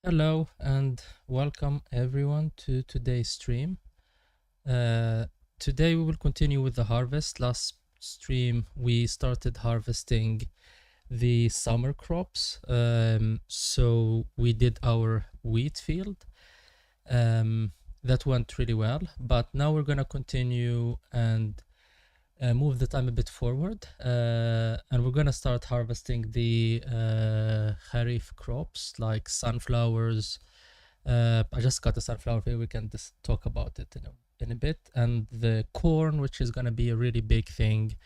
Hello and welcome everyone to today's stream. Uh, Today we will continue with the harvest. Last stream we started harvesting the summer crops. So we did our wheat field. That went really well, but now we're gonna continue and move the time a bit forward, and we're gonna start harvesting the kharif crops like sunflowers. I just got a sunflower here. We can just talk about it in a bit, and the corn, which is gonna be a really big thing.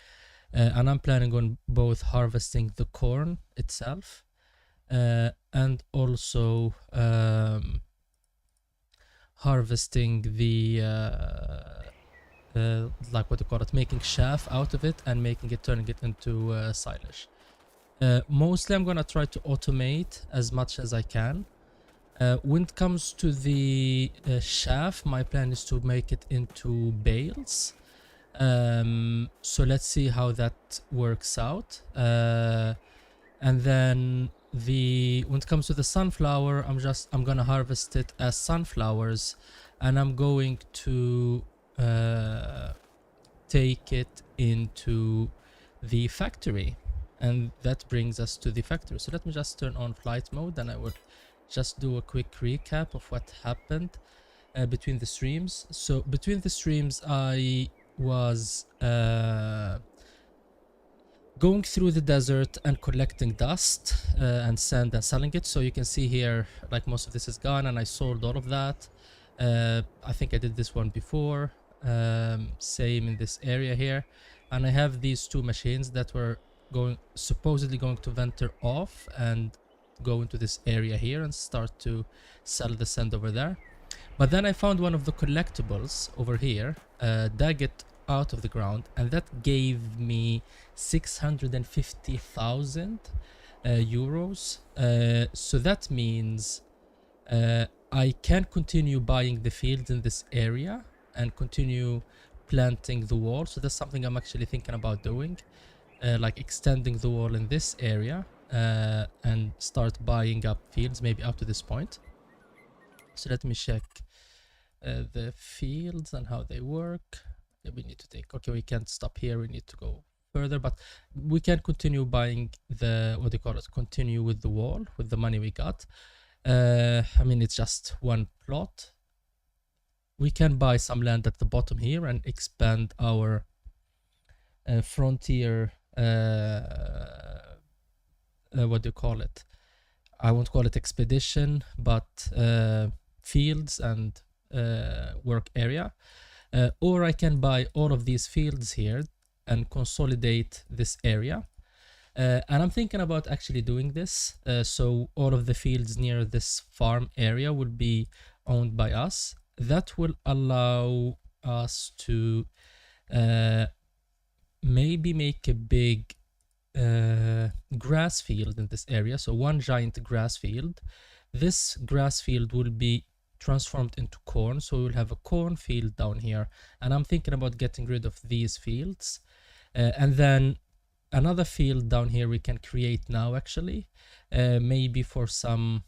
And I'm planning on both harvesting the corn itself and also harvesting the like what you call it, making chaff out of it and turning it into silage. Mostly I'm gonna try to automate as much as I can. When it comes to the chaff, my plan is to make it into bales. So let's see how that works out. And then when it comes to the sunflower, I'm gonna harvest it as sunflowers, and I'm going to take it into the factory, and that brings us to the factory. So let me just turn on flight mode, and I will just do a quick recap of what happened between the streams. So between the streams, I was going through the desert and collecting dust and sand and selling it. So you can see here, like most of this is gone, and I sold all of that. I think I did this one before. Same in this area here, and I have these two machines that were supposedly going to venture off and go into this area here and start to sell the sand over there. But then I found one of the collectibles over here, dug it out of the ground, and that gave me 650,000 euros. So that means I can continue buying the fields in this area and continue planting the wall. So that's something I'm actually thinking about doing, like extending the wall in this area and start buying up fields maybe up to this point. So let me check the fields and how they work. We need to take, okay, we can't stop here, we need to go further, but we can continue buying continue with the wall with the money we got. I mean, it's just one plot. We can buy some land at the bottom here and expand our frontier I won't call it expedition, but fields and work area. Or I can buy all of these fields here and consolidate this area. And I'm thinking about actually doing this. So all of the fields near this farm area will be owned by us. That will allow us to maybe make a big grass field in this area. So one giant grass field. This grass field will be transformed into corn, so we'll have a corn field down here, and I'm thinking about getting rid of these fields, and then another field down here we can create now actually, maybe for some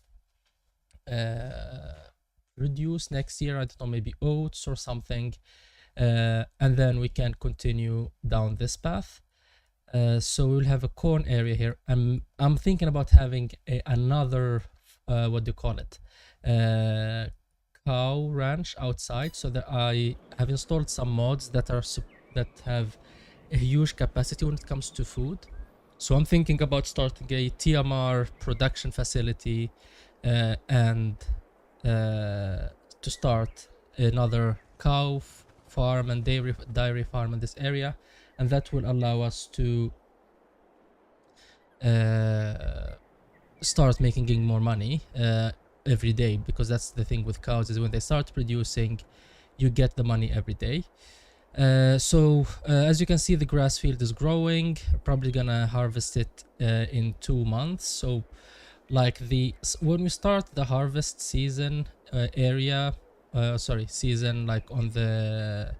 produce next year, I don't know, maybe oats or something, and then we can continue down this path. So we'll have a corn area here. I'm thinking about having another cow ranch outside, so that I have installed some mods that have a huge capacity when it comes to food. So I'm thinking about starting a TMR production facility and to start another cow farm and dairy farm in this area, and that will allow us to start making more money every day, because that's the thing with cows, is when they start producing, you get the money every day. So as you can see, the grass field is growing. Probably gonna harvest it in 2 months. So like when we start the harvest season season, like on the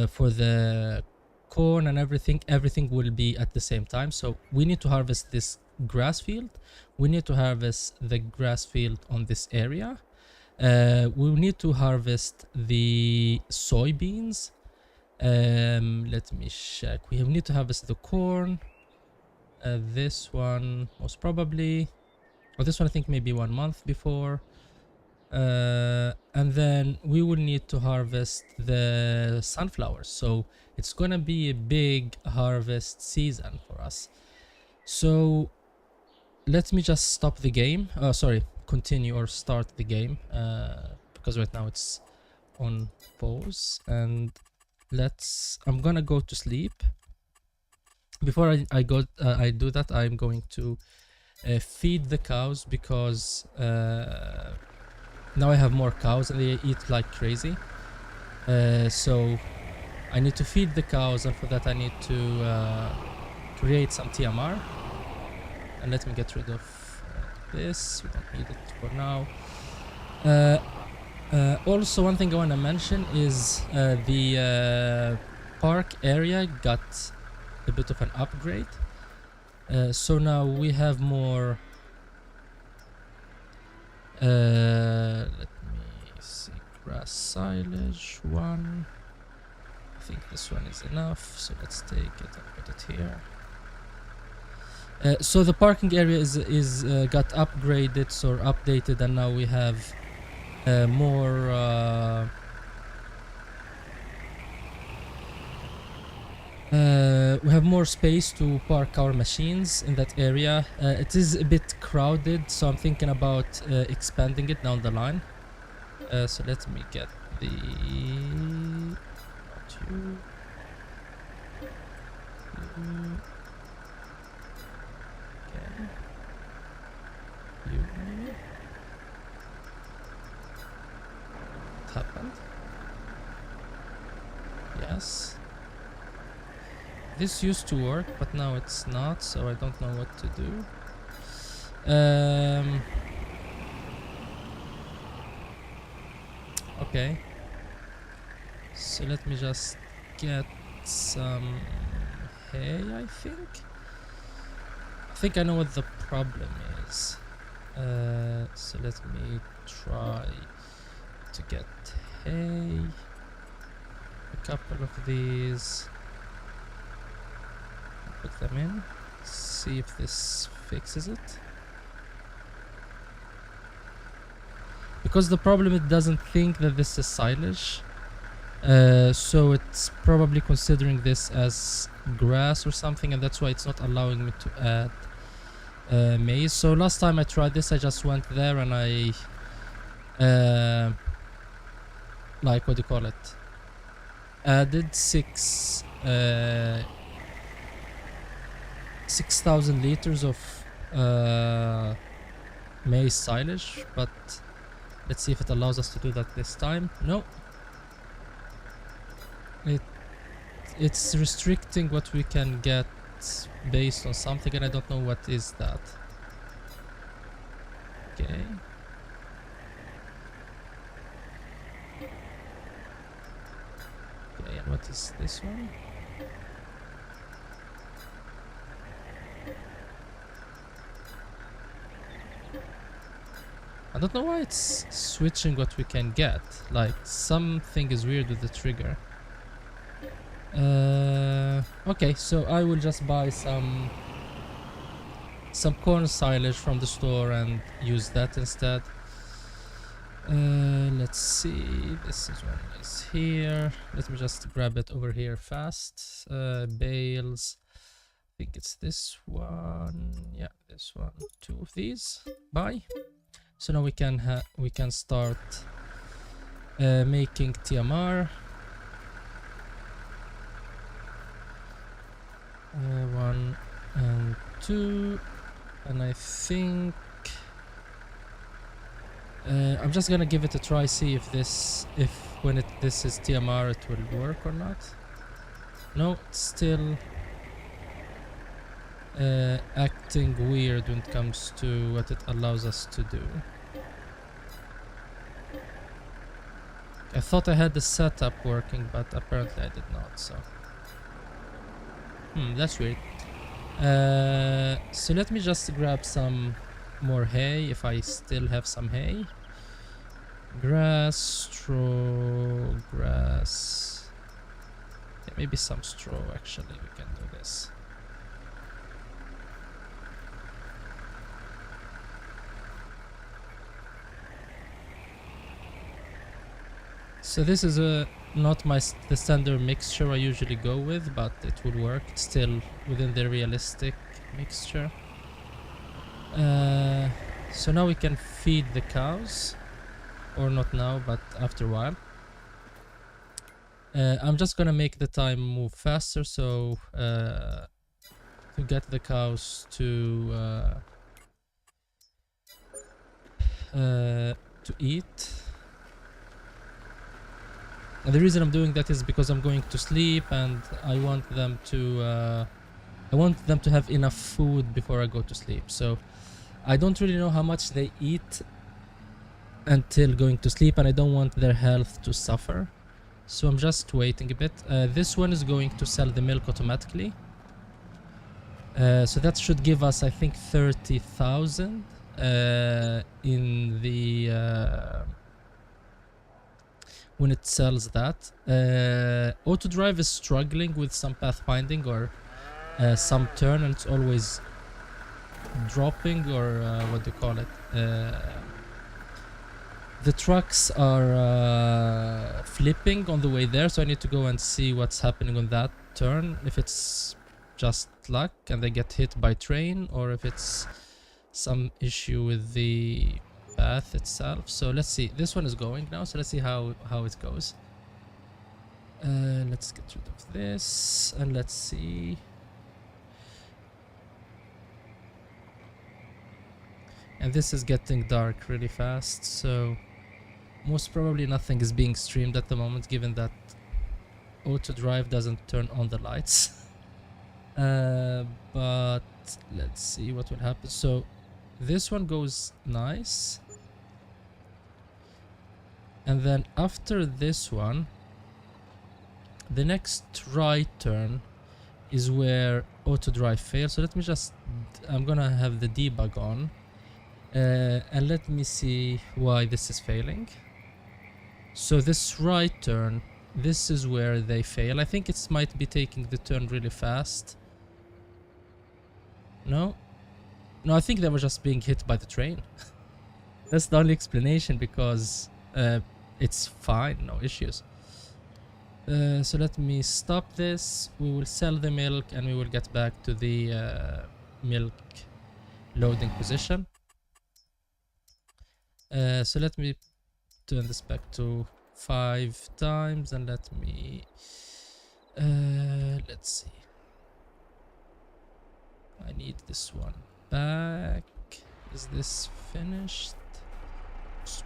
for the corn and everything will be at the same time. So we need to harvest this grass field, we need to harvest the grass field on this area. We need to harvest the soybeans. Let me check. We need to harvest the corn. This one most probably, or this one I think maybe 1 month before. And then we will need to harvest the sunflowers. So it's gonna be a big harvest season for us. So let me just stop the game. Sorry, continue or start the game, because right now it's on pause. And I'm gonna go to sleep. Before I do that, I'm going to feed the cows, because now I have more cows and they eat like crazy. So I need to feed the cows, and for that I need to create some TMR. And let me get rid of this. We don't need it for now. Also, one thing I want to mention is the park area got a bit of an upgrade. So now we have more. Let me see. Grass silage 1. I think this one is enough. So let's take it and put it here. So the parking area is got upgraded or updated, and now we have more. We have more space to park our machines in that area. It is a bit crowded, so I'm thinking about expanding it down the line. So let me get the. Not you. Okay. You. What happened? Yes. This used to work, but now it's not, so I don't know what to do. Okay. So let me just get some hay, I think. I think I know what the problem is. So let me try to get hay. A couple of these. Put them in. See if this fixes it. Because the problem, it doesn't think that this is silage. So it's probably considering this as grass or something, and that's why it's not allowing me to add maize. So last time I tried this, I just went there and I like, what do you call it, added 6,000 liters of maize silage, but let's see if it allows us to do that this time. No. It's restricting what we can get based on something, and I don't know what is that. Okay. Okay, and what is this one? I don't know why it's switching what we can get. Like, something is weird with the trigger. Okay, so I will just buy some corn silage from the store and use that instead. Let's see. This one is here. Let me just grab it over here fast. Bales. I think it's this one. Yeah, this one. 2 of these. Buy. So now we can start making TMR. 1 and 2, and I think I'm just gonna give it a try, see if this when this is TMR it will work or not. No, it's still acting weird when it comes to what it allows us to do. I thought I had the setup working, but apparently I did not, so that's weird. So let me just grab some more hay if I still have some hay. Grass, straw, grass. Yeah, maybe some straw actually, we can do this. So this is not the standard mixture I usually go with, but it will work. It's still within the realistic mixture. So now we can feed the cows, or not now, but after a while. I'm just gonna make the time move faster, so to get the cows to eat. And the reason I'm doing that is because I'm going to sleep, and I want them to have enough food before I go to sleep. So I don't really know how much they eat until going to sleep, and I don't want their health to suffer. So I'm just waiting a bit. This one is going to sell the milk automatically. So that should give us, I think, 30,000 in the when it sells that. Auto drive is struggling with some pathfinding or some turn, and it's always dropping, or what do you call it? The trucks are flipping on the way there, so I need to go and see what's happening on that turn, if it's just luck and they get hit by train, or if it's some issue with the path itself. So let's see, this one is going now, so let's see how it goes. Let's get rid of this, and let's see. And this is getting dark really fast, so most probably nothing is being streamed at the moment, given that auto drive doesn't turn on the lights. But let's see what will happen. So this one goes nice, and then after this one, the next right turn is where auto drive fails. So let me just, I'm gonna have the debug on, and let me see why this is failing. So this right turn, this is where they fail. I think it might be taking the turn really fast. No, I think they were just being hit by the train. That's the only explanation, because it's fine, no issues. So let me stop this. We will sell the milk, and we will get back to the milk loading position. So let me turn this back to 5 times, and let me let's see, I need this one back. Is this finished?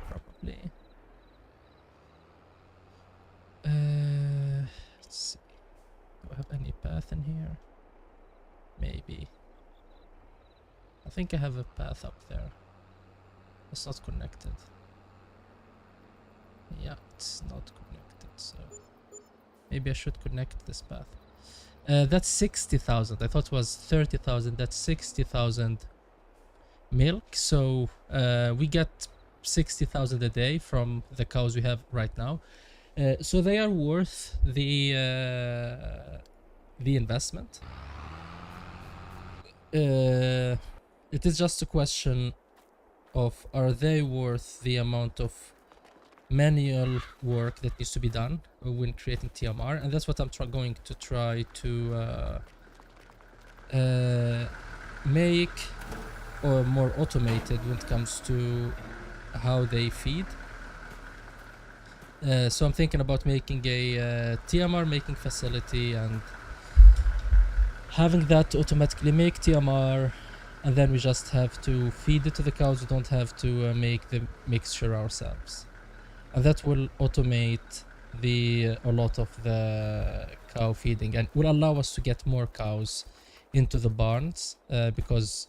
Probably. Let's see, do I have any path in here? Maybe. I think I have a path up there. It's not connected. Yeah, it's not connected, so maybe I should connect this path. That's 60,000. I thought it was 30,000. That's 60,000 milk. So we get 60,000 a day from the cows we have right now. So they are worth the investment. It is just a question of, are they worth the amount of manual work that needs to be done when creating TMR, and that's what I'm going to try to make, or more automated when it comes to how they feed. So I'm thinking about making a TMR making facility, and having that automatically make TMR, and then we just have to feed it to the cows. We don't have to make the mixture ourselves. And that will automate a lot of the cow feeding, and will allow us to get more cows into the barns, because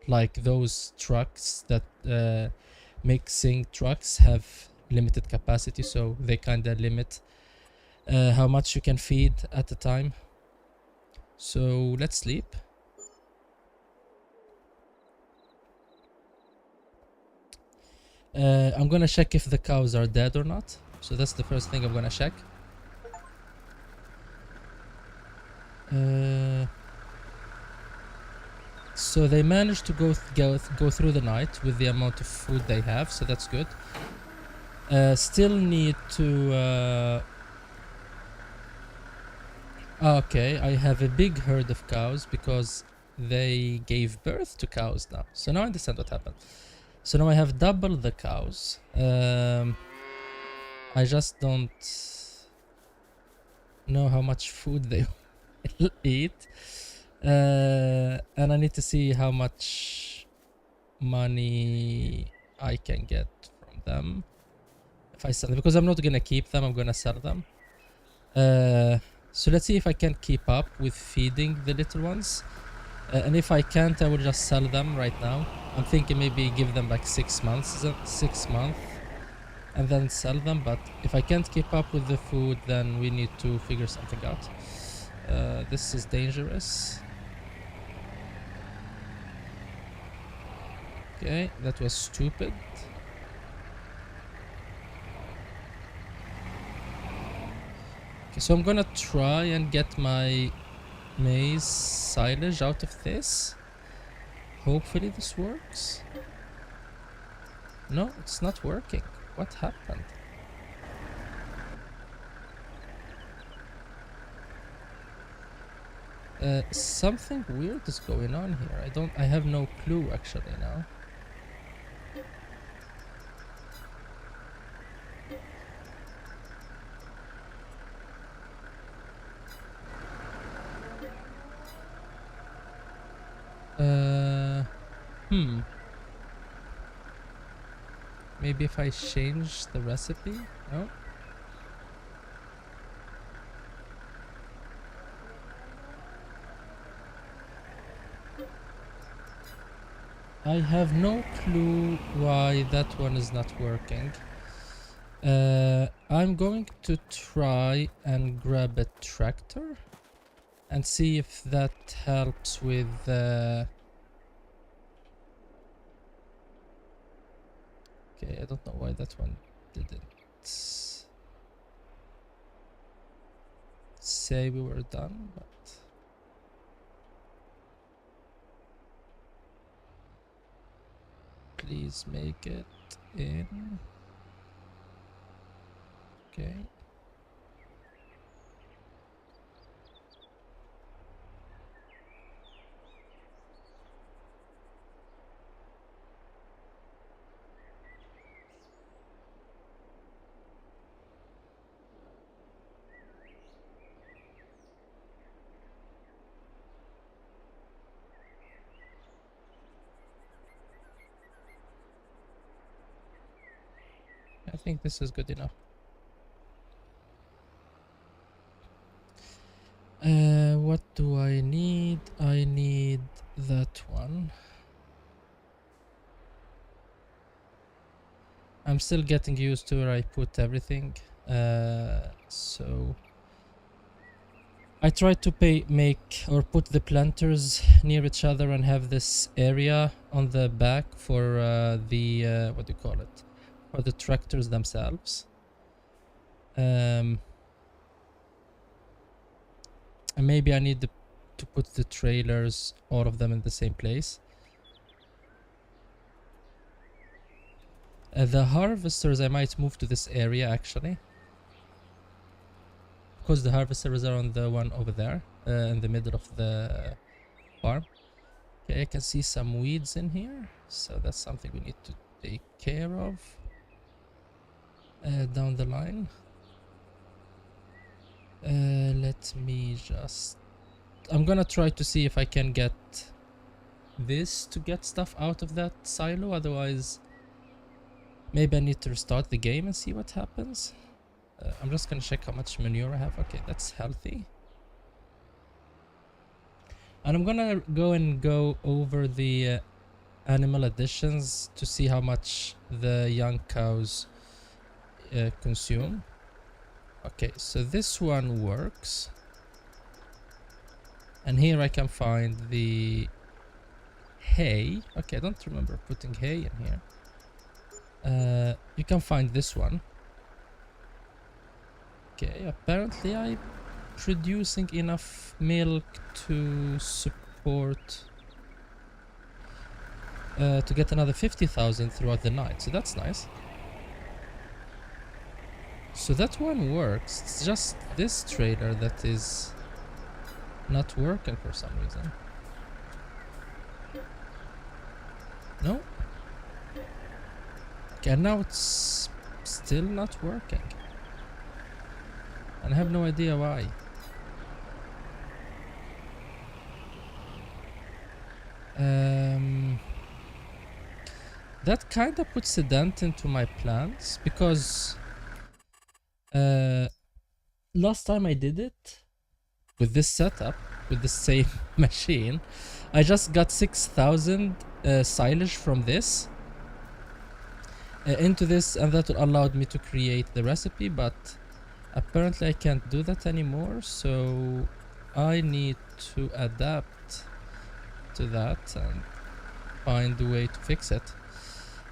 like those trucks, that mixing trucks, have limited capacity, so they kind of limit how much you can feed at a time. So let's sleep. I'm gonna check if the cows are dead or not. So that's the first thing I'm gonna check. So they managed to go through the night with the amount of food they have, so that's good. Still need to okay, I have a big herd of cows because they gave birth to cows now. So now I understand what happened. So now I have double the cows. I just don't know how much food they will eat. And I need to see how much money I can get from them if I sell them, because I'm not gonna keep them, I'm gonna sell them. So let's see if I can keep up with feeding the little ones. And if I can't, I will just sell them right now. I'm thinking maybe give them like 6 months, and then sell them. But if I can't keep up with the food, then we need to figure something out. This is dangerous. Okay, that was stupid. Okay, so I'm gonna try and get my maize silage out of this. Hopefully this works. No, it's not working. What happened? Something weird is going on here. I have no clue actually now. Maybe if I change the recipe? No? I have no clue why that one is not working. I'm going to try and grab a tractor and see if that helps with okay, I don't know why that one didn't say we were done, but please make it in. Okay. I think this is good enough. What do I need? I need that one. I'm still getting used to where I put everything. So I tried to make or put the planters near each other and have this area on the back for the what do you call it? For the tractors themselves. And maybe I need to put the trailers, all of them in the same place. The harvesters I might move to this area actually, because the harvesters are on the one over there in the middle of the farm. Okay, I can see some weeds in here, so that's something we need to take care of down the line. Let me just... I'm gonna try to see if I can get this to get stuff out of that silo, otherwise maybe I need to restart the game and see what happens. I'm just gonna check how much manure I have. Okay, that's healthy. And I'm gonna go over the animal additions to see how much the young cows consume. Okay, so this one works. And here I can find the hay. Okay, I don't remember putting hay in here. You can find this one. Okay, apparently I'm producing enough milk to support to get another 50,000 throughout the night, so that's nice. So that one works. It's just this trailer that is not working for some reason. No? Okay, now it's still not working. And I have no idea why. That kind of puts a dent into my plans because last time I did it with this setup, with the same machine, I just got 6,000 silage from this into this, and that allowed me to create the recipe, but apparently I can't do that anymore, so I need to adapt to that and find a way to fix it.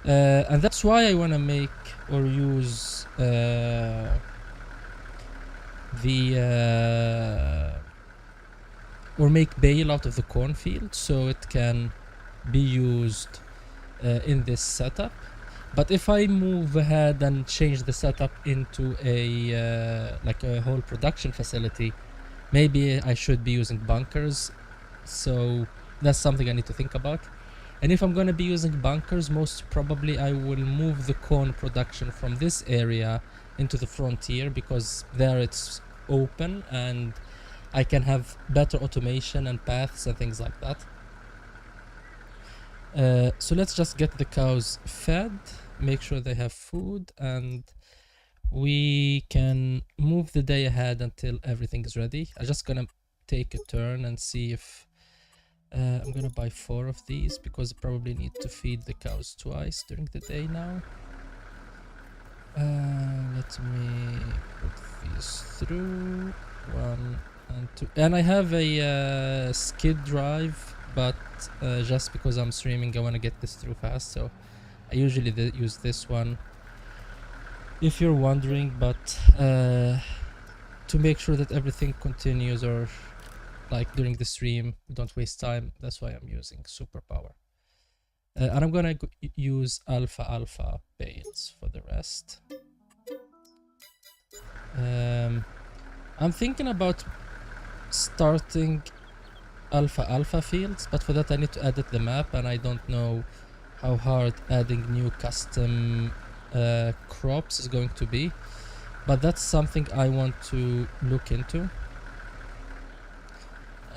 And that's why I want to make or use or make bale out of the cornfield so it can be used in this setup. But if I move ahead and change the setup into a like a whole production facility, maybe I should be using bunkers. So that's something I need to think about. And if I'm going to be using bunkers, most probably I will move the corn production from this area into the frontier, because there it's open and I can have better automation and paths and things like that. So let's just get the cows fed, make sure they have food, and we can move the day ahead until everything is ready. I'm just gonna take a turn and see if I'm gonna buy 4 of these, because I probably need to feed the cows twice during the day now. Let me put these through 1 and 2, and I have a skid drive, but just because I'm streaming I want to get this through fast, so I usually use this one, if you're wondering. But to make sure that everything continues, or like during the stream, don't waste time, that's why I'm using superpower. And I'm gonna use alpha bales for the rest. I'm thinking about starting alpha fields, but for that I need to edit the map, and I don't know how hard adding new custom crops is going to be, but that's something I want to look into.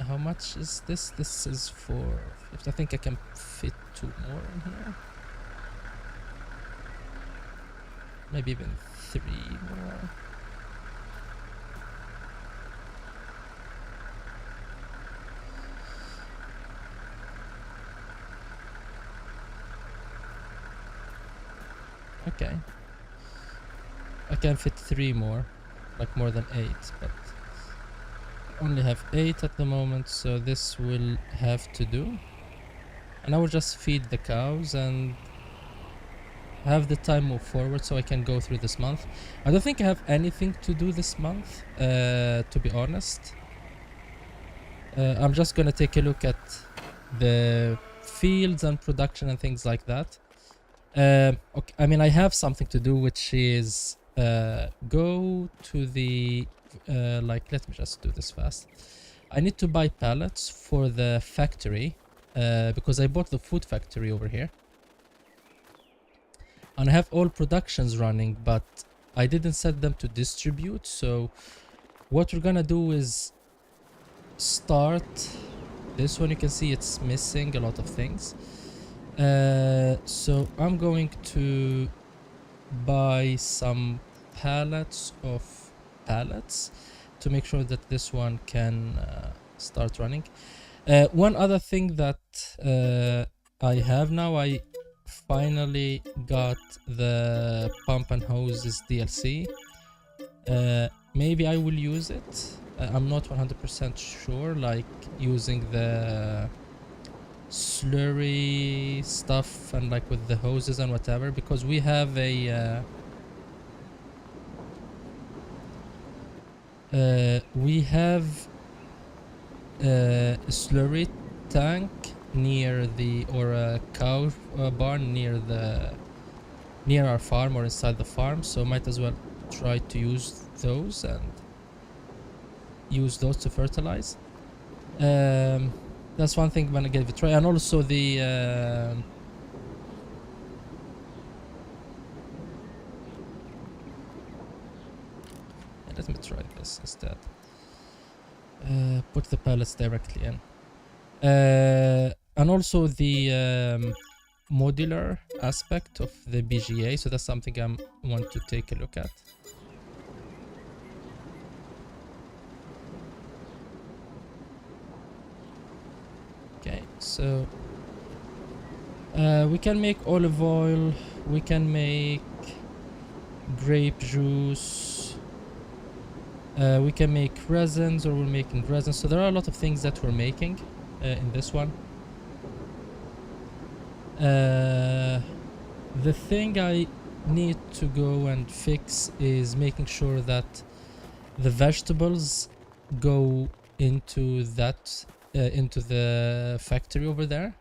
How much is this? This is for 50. I think I can fit 2 more in here, maybe even 3 more. Okay, I can fit 3 more, like more than 8, but I only have 8 at the moment, so this will have to do. And I will just feed the cows and have the time move forward so I can go through this month. I don't think I have anything to do this month, to be honest. I'm just gonna take a look at the fields and production and things like that. Okay, I mean, I have something to do, which is go to the like, let me just do this fast. I need to buy pallets for the factory, because I bought the food factory over here, and I have all productions running, but I didn't set them to distribute. So what we're gonna do is start this one. You can see it's missing a lot of things. So I'm going to buy some pallets of pallets to make sure that this one can start running. One other thing that I have now, I finally got the pump and hoses DLC. Maybe I will use it I'm not 100% sure, like using the slurry stuff and like with the hoses and whatever, because we have a we have a slurry tank near the, or a cow barn near our farm or inside the farm, so might as well try to use those and use those to fertilize. That's one thing I'm gonna give it a try. And also the let me try this instead. Put the pellets directly in. And also the modular aspect of the BGA, so that's something I want to take a look at. Okay, so we can make olive oil, we can make grape juice, we can make resins, or we're making resins. So there are a lot of things that we're making in this one. The thing I need to go and fix is making sure that the vegetables go into that into the factory over there.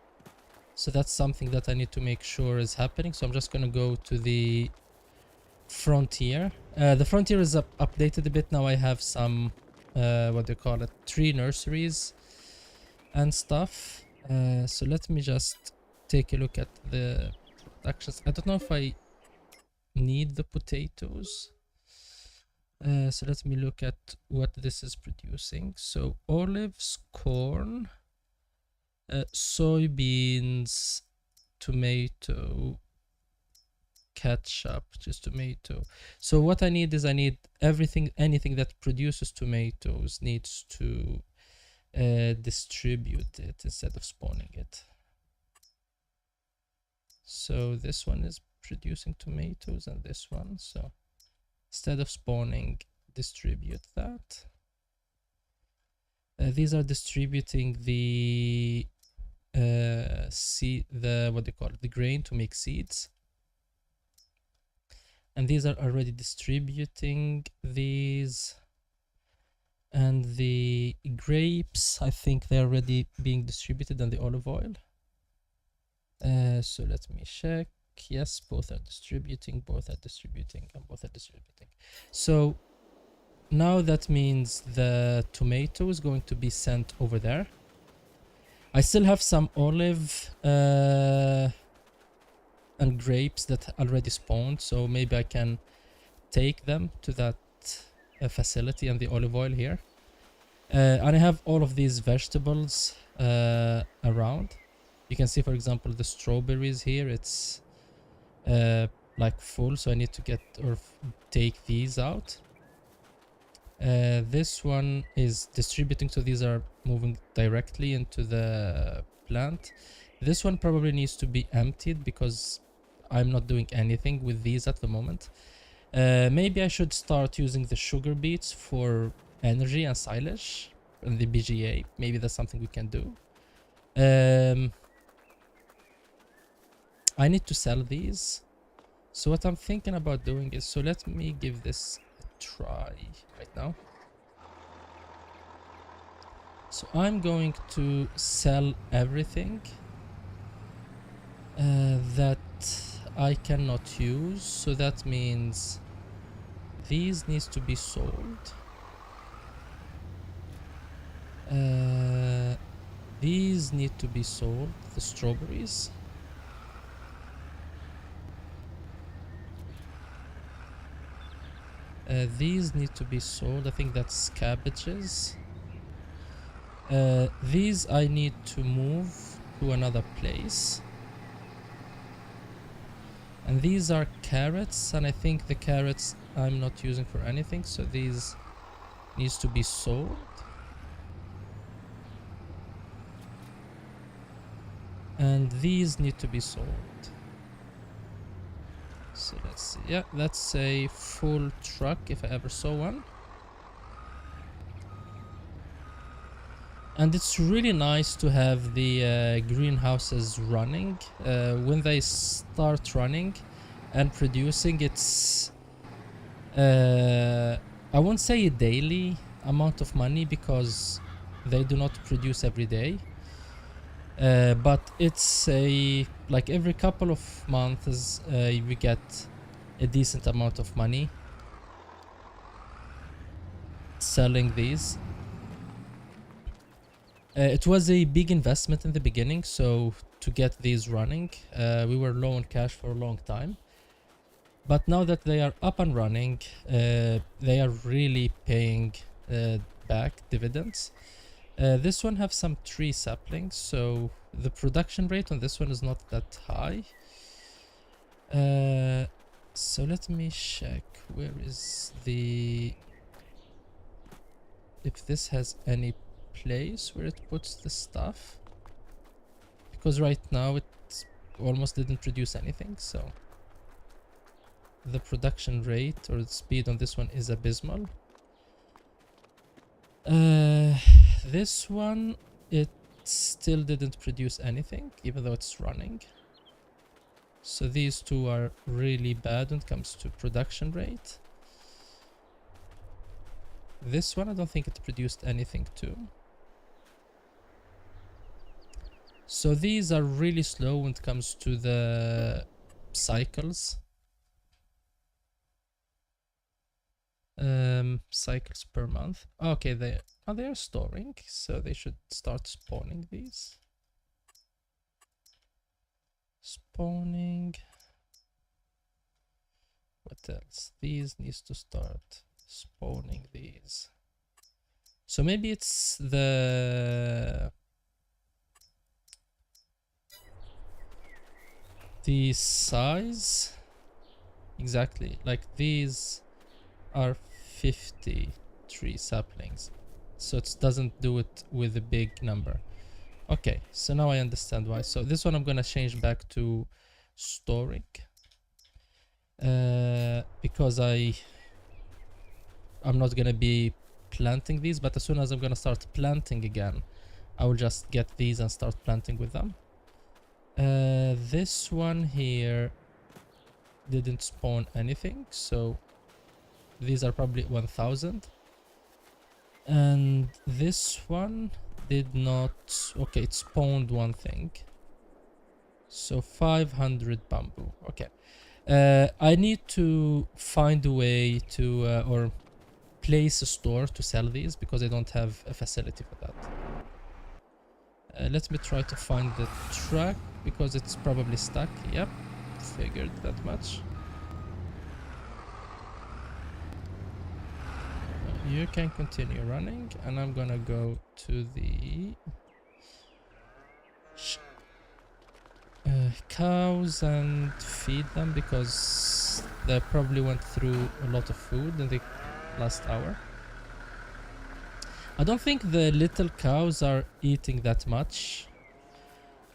So that's something that I need to make sure is happening. So I'm just gonna go to the Frontier. The Frontier is updated a bit now. I have some what do you call it, tree nurseries and stuff. So let me just take a look at the productions. I don't know if I need the potatoes. So let me look at what this is producing. So olives, corn, soybeans, tomato, ketchup, just tomato. So what I need is, I need anything that produces tomatoes needs to distribute it instead of spawning it. So this one is producing tomatoes and this one, so instead of spawning, distribute that. These are distributing the seed, what they call it, the grain to make seeds. And these are already distributing these. And the grapes, I think they're already being distributed, and the olive oil. So let me check. Yes, both are distributing, and both are distributing. So now that means the tomato is going to be sent over there. I still have some olive and grapes that already spawned, so maybe I can take them to that facility, and the olive oil here. And I have all of these vegetables around. You can see, for example, the strawberries here, it's like full, so I need to get or take these out. This one is distributing, so these are moving directly into the plant. This one probably needs to be emptied because I'm not doing anything with these at the moment. Maybe I should start using the sugar beets for energy and silage and the BGA. Maybe that's something we can do. I need to sell these. So what I'm thinking about doing is, so let me give this a try right now. So I'm going to sell everything that I cannot use. So that means these needs to be sold. These need to be sold, the strawberries. These need to be sold. I think that's cabbages. These I need to move to another place. And these are carrots, and I think the carrots I'm not using for anything, so these needs to be sold. And these need to be sold. So let's see. Yeah, that's a full truck if I ever saw one. And it's really nice to have the greenhouses running. When they start running and producing, it's I won't say a daily amount of money because they do not produce every day. But it's a like every couple of months we get a decent amount of money selling these. It was a big investment in the beginning, so to get these running, we were low on cash for a long time. But now that they are up and running, they are really paying back dividends. This one have some tree saplings, so the production rate on this one is not that high. So let me check where is the... if this has any place where it puts the stuff, because right now it almost didn't produce anything, so the production rate or the speed on this one is abysmal. This one, it still didn't produce anything even though it's running, so these two are really bad when it comes to production rate. This one I don't think it produced anything too. So these are really slow when it comes to the cycles. Cycles per month. Okay, they are storing, so they should start spawning these. Spawning. What else? These needs to start spawning these. So maybe it's the size. Exactly, like these are 50 tree saplings, so it doesn't do it with a big number. Okay, so now I understand why. So this one I'm gonna change back to storing, because I'm not gonna be planting these, but as soon as I'm gonna start planting again, I will just get these and start planting with them. This one here didn't spawn anything, so these are probably 1000. And this one did not. Okay, it spawned one thing, so 500 bamboo. Okay, I need to find a way to or place a store to sell these because I don't have a facility for that. Let me try to find the truck because it's probably stuck. Yep, figured that much. You can continue running, and I'm gonna go to the cows and feed them because they probably went through a lot of food in the last hour. I don't think the little cows are eating that much.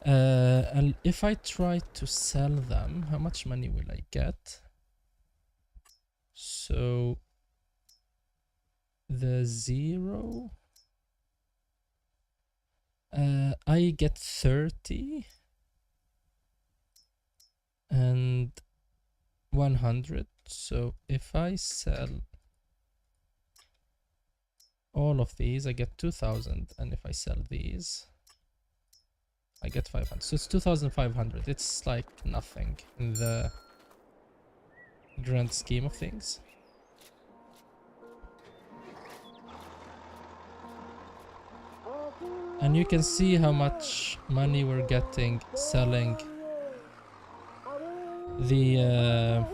And if I try to sell them, how much money will I get? So the 0, I get 30 and 100. So if I sell all of these, I get 2000, and if I sell these, I get 500. So it's 2500. It's like nothing in the grand scheme of things. And you can see how much money we're getting selling the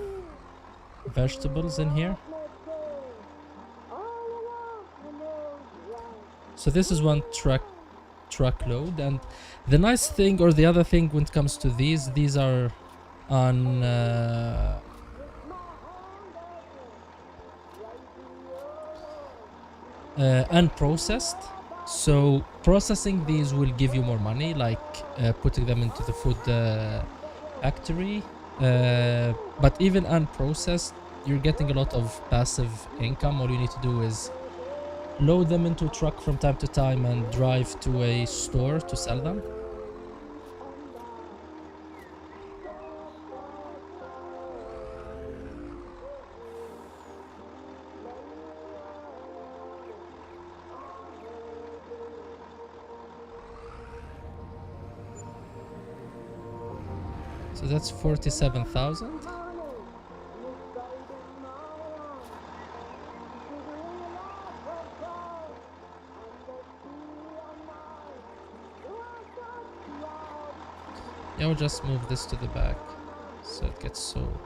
vegetables in here. So this is one truckload, and the nice thing, or the other thing when it comes to these are on unprocessed. So processing these will give you more money, like putting them into the food factory. But even unprocessed, you're getting a lot of passive income. All you need to do is load them into a truck from time to time and drive to a store to sell them. So that's 47,000. Yeah, we'll just move this to the back so it gets sold.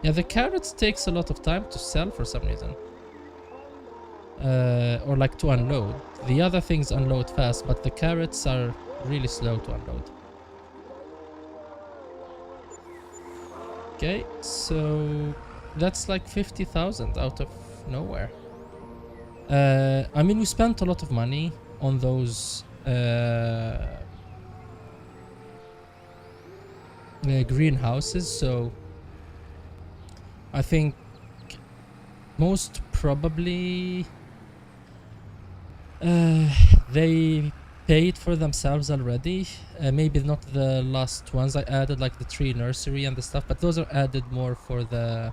Yeah, the carrots takes a lot of time to sell for some reason. Or like to unload. The other things unload fast, but the carrots are really slow to unload. Okay, so that's like 50,000 out of nowhere. I mean, we spent a lot of money on those greenhouses, so I think most probably they paid for themselves already. Maybe not the last ones I added, like the tree nursery and the stuff, but those are added more for the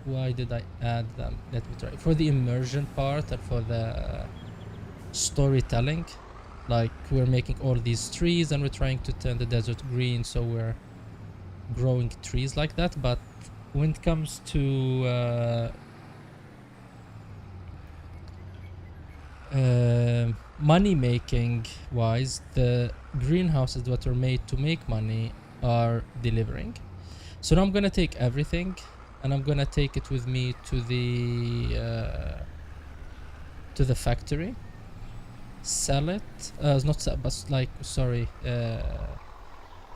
why did I add them? Let me try. For the immersion part and for the storytelling. Like, we're making all these trees and we're trying to turn the desert green, so we're growing trees like that. But when it comes to money making wise, the greenhouses that are made to make money are delivering. So now I'm gonna take everything and I'm gonna take it with me to the factory, sell it, not sell, but like, sorry,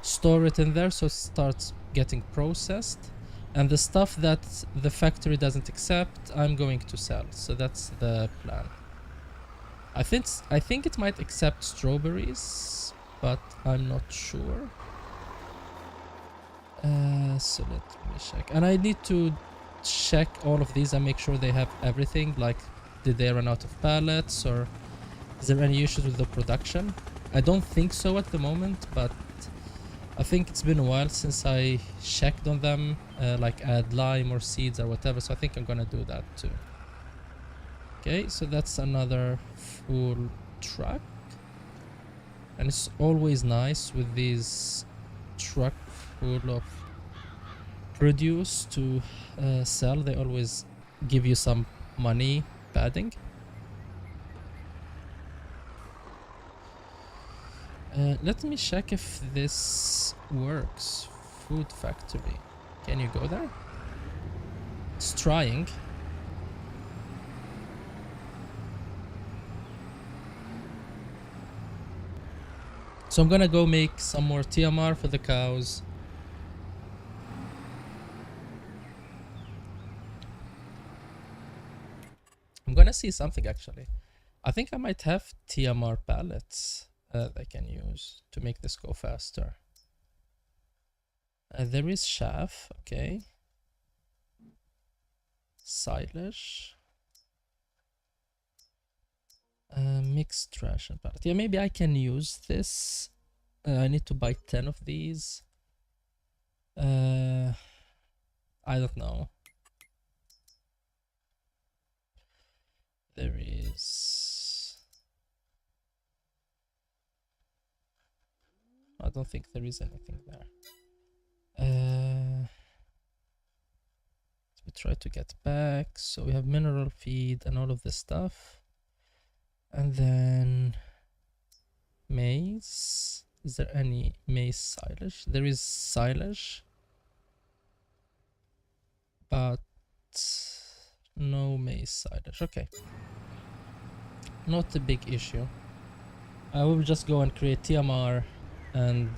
store it in there so it starts getting processed, and the stuff that the factory doesn't accept I'm going to sell. So that's the plan. I think it might accept strawberries, but I'm not sure. So let me check, and I need to check all of these and make sure they have everything. Like, did they run out of pallets, or is there any issues with the production? I don't think so at the moment, but I think it's been a while since I checked on them, like add lime or seeds or whatever, so I think I'm gonna do that too. Okay, so that's another full truck, and it's always nice with these truck full of produce to sell. They always give you some money padding. Let me check if this works. Food factory. Can you go there? It's trying. So I'm gonna go make some more TMR for the cows. I'm gonna see something actually. I think I might have TMR pallets that I can use to make this go faster. There is chaff, okay. Silage. Mixed trash and pallet. Yeah, maybe I can use this. I need to buy 10 of these. I don't know. There is... I don't think there is anything there. We try to get back. So we have mineral feed and all of this stuff. And then maize. Is there any maize silage? There is silage, but no maize silage. Okay, not a big issue. I will just go and create TMR and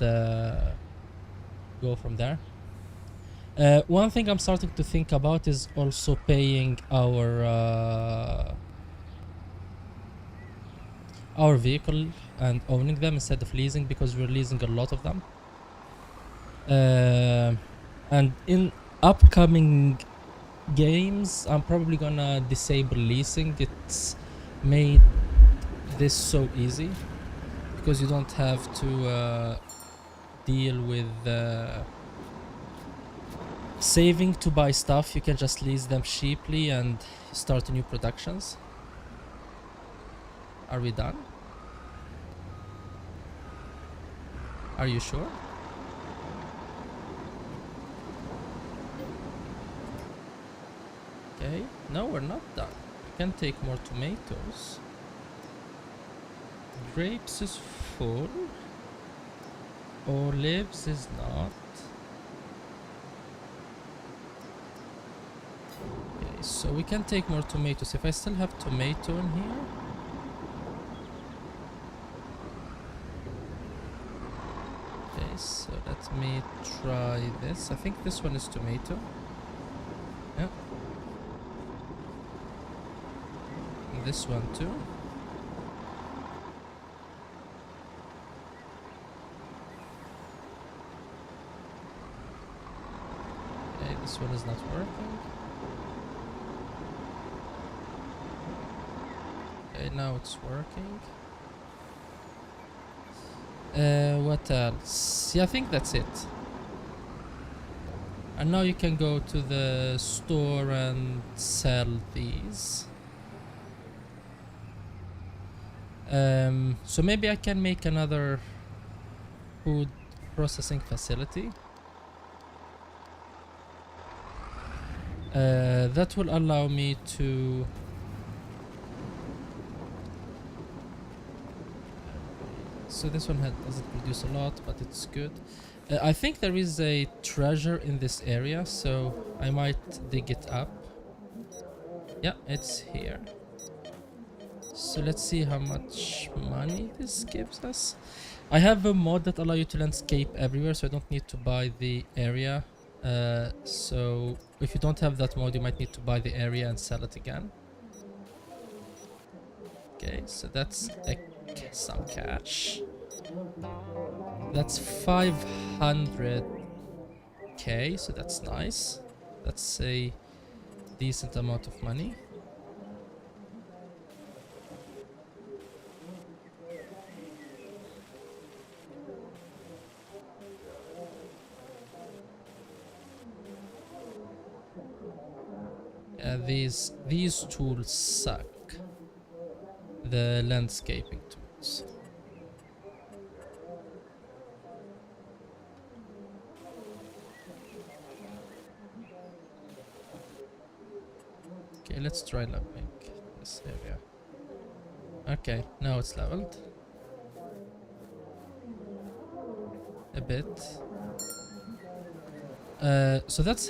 go from there. One thing I'm starting to think about is also paying our vehicle and owning them instead of leasing, because we're leasing a lot of them. And in upcoming games, I'm probably gonna disable leasing. It's made this so easy because you don't have to deal with saving to buy stuff. You can just lease them cheaply and start new productions. Are we done? Are you sure? Okay, no, we're not done. We can take more tomatoes. Grapes is full. Olives is not. Okay, so we can take more tomatoes. If I still have tomato in here. Okay, so let me try this. I think this one is tomato. Yeah. And this one too. Okay, this one is not working. Okay, now it's working. What else? Yeah, I think that's it. And now you can go to the store and sell these. So maybe I can make another food processing facility. That will allow me to so this one doesn't produce a lot, but it's good. I think there is a treasure in this area, so I might dig it up. Yeah, it's here. So let's see how much money this gives us. I have a mod that allows you to landscape everywhere, so I don't need to buy the area. So if you don't have that mod, you might need to buy the area and sell it again. Okay, so that's some cash. That's 500k, so that's nice. That's a decent amount of money. These tools suck. The landscaping tools. Okay, let's try leveling this area. Okay, now it's leveled. A bit. So that's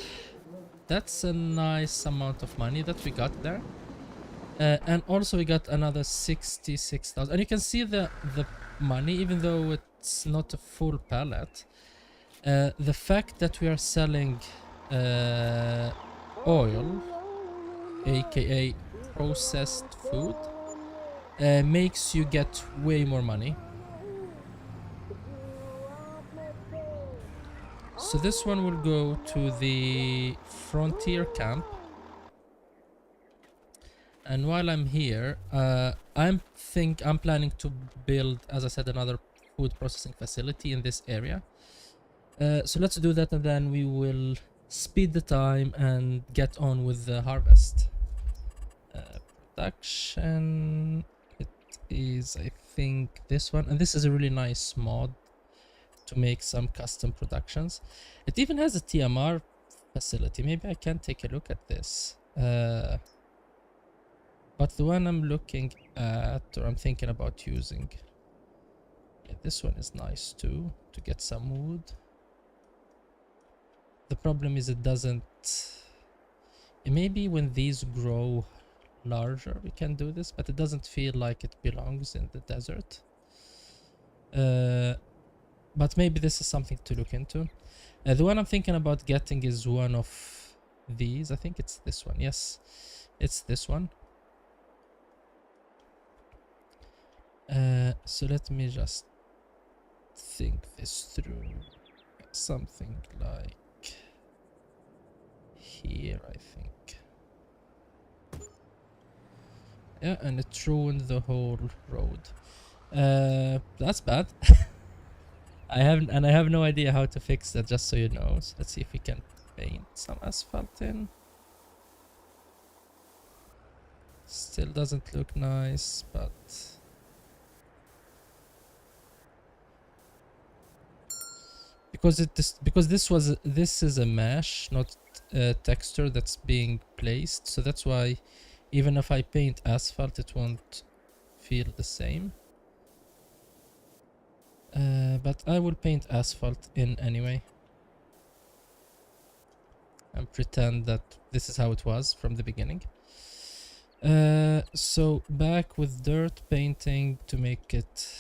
a nice amount of money that we got there. And also we got another 66,000. And you can see the money, even though it's not a full pallet. The fact that we are selling oil, aka processed food, makes you get way more money. So this one will go to the frontier camp. And while I'm here, I'm planning to build, as I said, another food processing facility in this area. So let's do that, and then we will speed the time and get on with the harvest. Production. It is, I think, this one, and this is a really nice mod to make some custom productions. It even has a TMR facility. Maybe I can take a look at this. But the one I'm looking at, or I'm thinking about using, yeah, this one is nice too, to get some wood. The problem is it doesn't... Maybe when these grow larger we can do this, but it doesn't feel like it belongs in the desert. But maybe this is something to look into. The one I'm thinking about getting is one of these. I think it's this one. Yes, it's this one. So let me just think this through. something like here, I think. Yeah, and it ruined the whole road. That's bad. I have no idea how to fix that, just so you know. So let's see if we can paint some asphalt in. Still doesn't look nice, but because this is a mesh, not a texture that's being placed, so that's why even if I paint asphalt, it won't feel the same. But I will paint asphalt in anyway and pretend that this is how it was from the beginning. So back with dirt painting to make it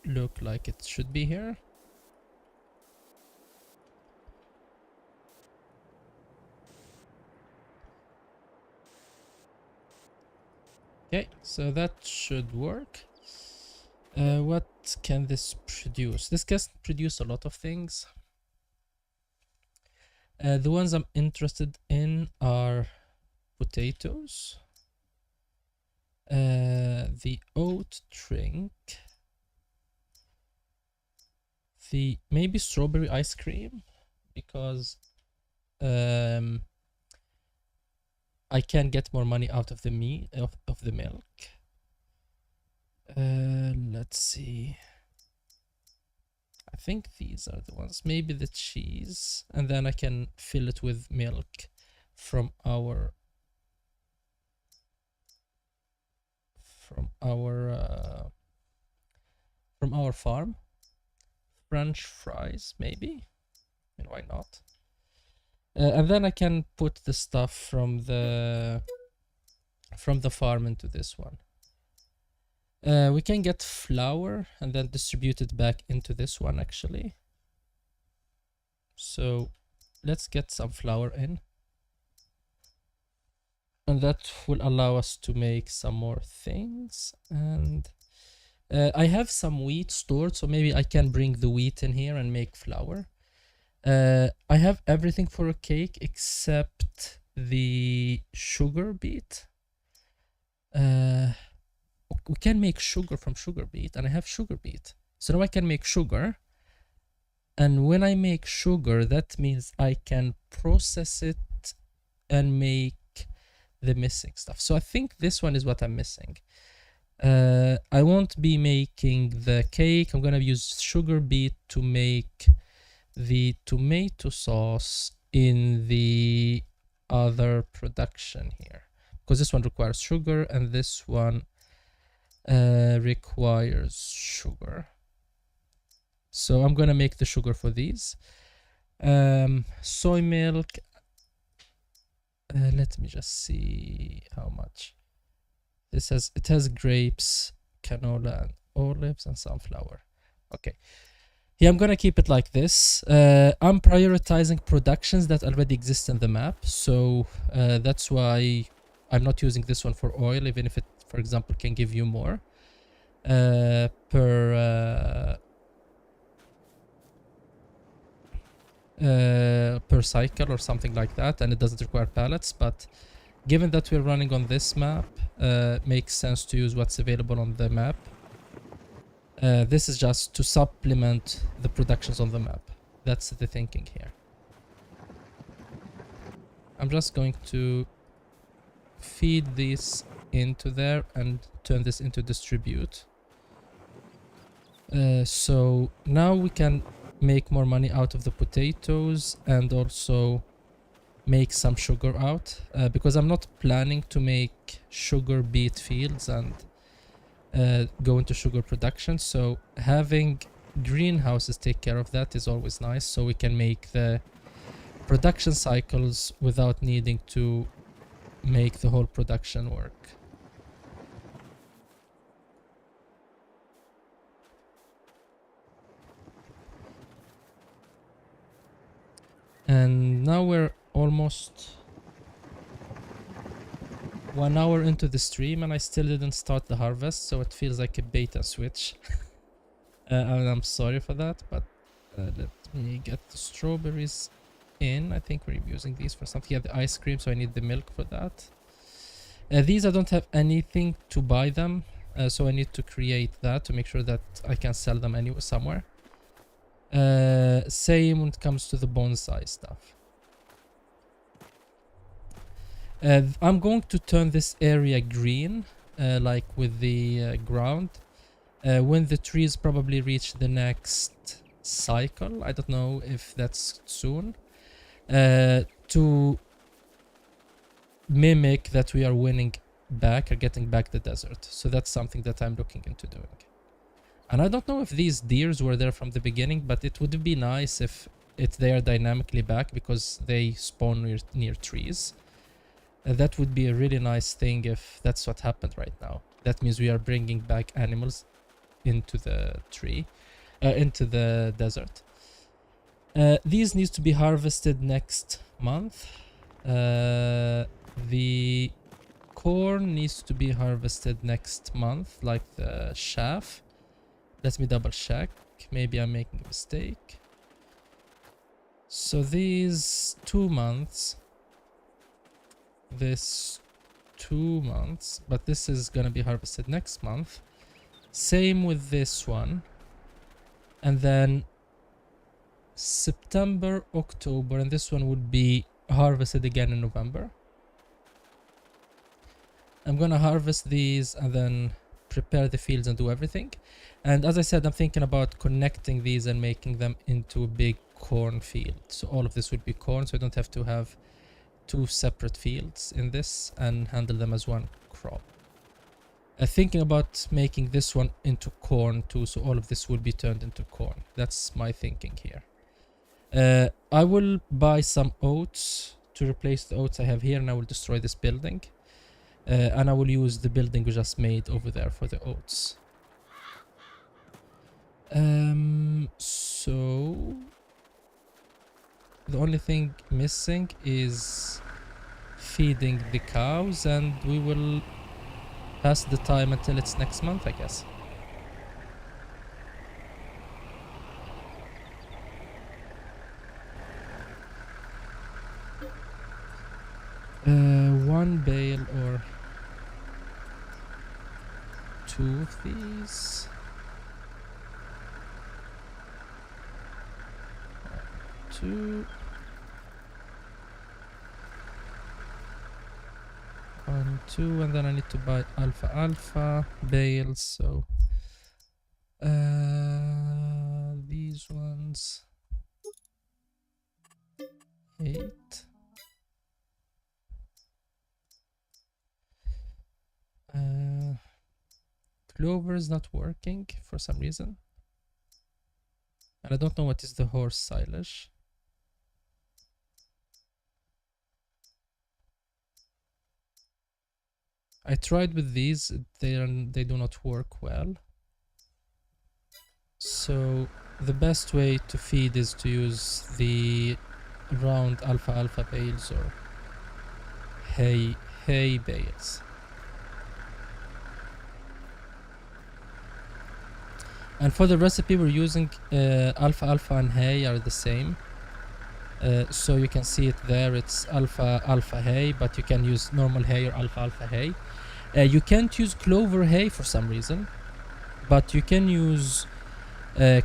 look like it should be here. Okay, so that should work. What can this produce? This can produce a lot of things. The ones I'm interested in are potatoes, the oat drink, the maybe strawberry ice cream, because I can get more money out of the meat of the milk. Let's see. I think these are the ones. Maybe the cheese, and then I can fill it with milk from our farm. French fries, maybe. I mean, why not? And then I can put the stuff from the farm into this one. We can get flour and then distribute it back into this one, actually. So let's get some flour in. And that will allow us to make some more things. And I have some wheat stored, so maybe I can bring the wheat in here and make flour. I have everything for a cake except the sugar beet. We can make sugar from sugar beet, and I have sugar beet. So now I can make sugar. And when I make sugar, that means I can process it and make the missing stuff. So I think this one is what I'm missing. I won't be making the cake. I'm gonna use sugar beet to make the tomato sauce in the other production here, because this one requires sugar and this one requires sugar. So I'm gonna make the sugar for these. Soy milk. Let me just see how much. It has grapes, canola, and olives, and sunflower. Okay. Yeah, I'm gonna keep it like this. I'm prioritizing productions that already exist in the map, so that's why I'm not using this one for oil, even if it, for example, can give you more per cycle or something like that, and it doesn't require pallets. But given that we're running on this map, makes sense to use what's available on the map. This is just to supplement the productions on the map. That's the thinking here. I'm just going to feed these into there and turn this into distribute. So now we can make more money out of the potatoes and also make some sugar out, because I'm not planning to make sugar beet fields and go into sugar production. So having greenhouses take care of that is always nice, so we can make the production cycles without needing to make the whole production work. And now we're almost 1 hour into the stream and I still didn't start the harvest, so it feels like a beta switch. And I'm sorry for that, but let We get the strawberries in. I think we're using these for something. Yeah, the ice cream, so I need the milk for that. These I don't have anything to buy them, so I need to create that to make sure that I can sell them anywhere somewhere. Same when it comes to the bonsai stuff. I'm going to turn this area green, like with the ground. When the trees probably reach the next cycle, I don't know if that's soon, to mimic that we are winning back or getting back the desert. So that's something that I'm looking into doing. And I don't know if these deers were there from the beginning, but it would be nice if they are dynamically back because they spawn near trees. That would be a really nice thing if that's what happened right now. That means we are bringing back animals into the into the desert. These needs to be harvested next month. The corn needs to be harvested next month, like the chaff. Let me double check. Maybe I'm making a mistake. So these 2 months. This 2 months, but this is gonna be harvested next month. Same with this one. And then September, October, and this one would be harvested again in November. I'm gonna harvest these and then prepare the fields and do everything. And as I said, I'm thinking about connecting these and making them into a big corn field. So all of this would be corn, so I don't have to have 2 separate fields in this and handle them as one crop. Thinking about making this one into corn too, so all of this will be turned into corn. That's my thinking here. I will buy some oats to replace the oats I have here, and I will destroy this building. And I will use the building we just made over there for the oats. So the only thing missing is feeding the cows, and we will pass the time until it's next month, I guess. One bale or 2 of these. 2. 1, 2, and then I need to buy alpha bales, so these ones 8. Clover is not working for some reason, and I don't know what is the horse silage. I tried with these, they do not work well. So the best way to feed is to use the round alpha bales or hay bales. And for the recipe we're using alpha and hay are the same. So you can see it there, it's alpha hay, but you can use normal hay or alpha hay. You can't use clover hay for some reason, but you can use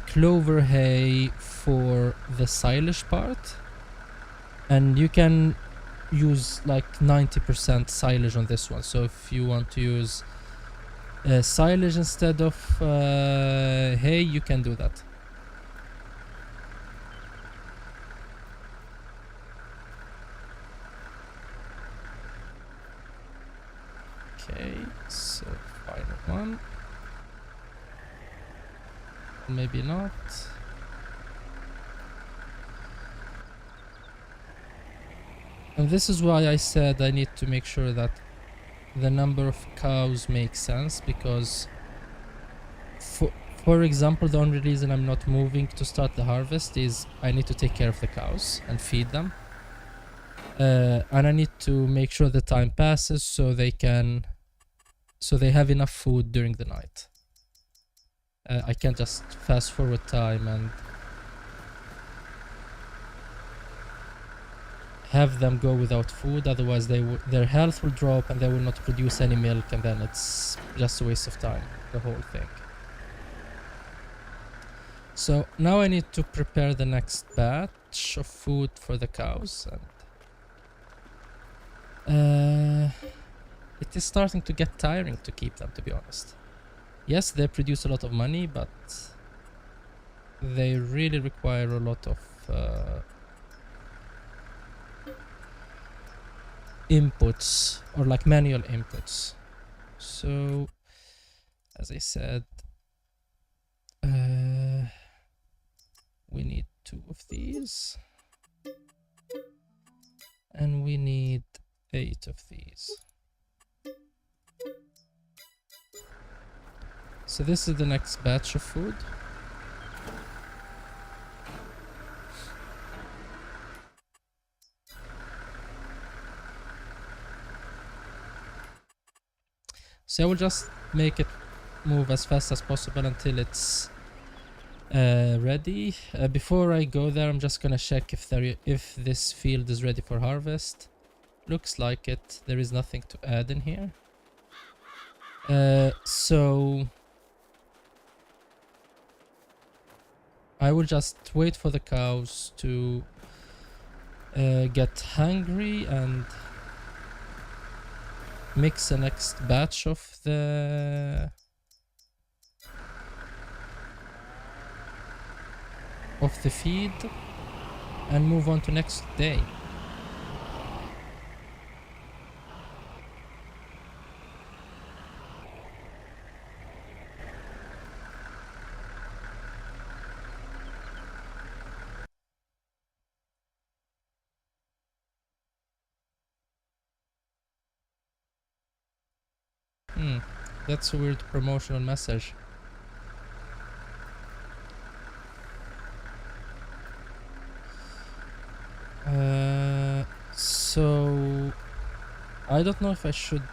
clover hay for the silage part, and you can use like 90% silage on this one. So if you want to use silage instead of hay, you can do that. Okay, so final one. Maybe not. And this is why I said I need to make sure that the number of cows makes sense, because for example, the only reason I'm not moving to start the harvest is I need to take care of the cows and feed them. And I need to make sure the time passes so they have enough food during the night. I can't just fast forward time and have them go without food, otherwise their health will drop and they will not produce any milk, and then it's just a waste of time, the whole thing. So now I need to prepare the next batch of food for the cows, and it is starting to get tiring to keep them, to be honest. Yes, they produce a lot of money, but they really require a lot of inputs, or like manual inputs. So as I said, we need 2 of these, and we need 8 of these. So this is the next batch of food. So I will just make it move as fast as possible until it's ready. Before I go there, I'm just gonna check if this field is ready for harvest. Looks like it. There is nothing to add in here. So I will just wait for the cows to get hungry and mix the next batch of the feed and move on to next day. That's a weird promotional message. So I don't know if I should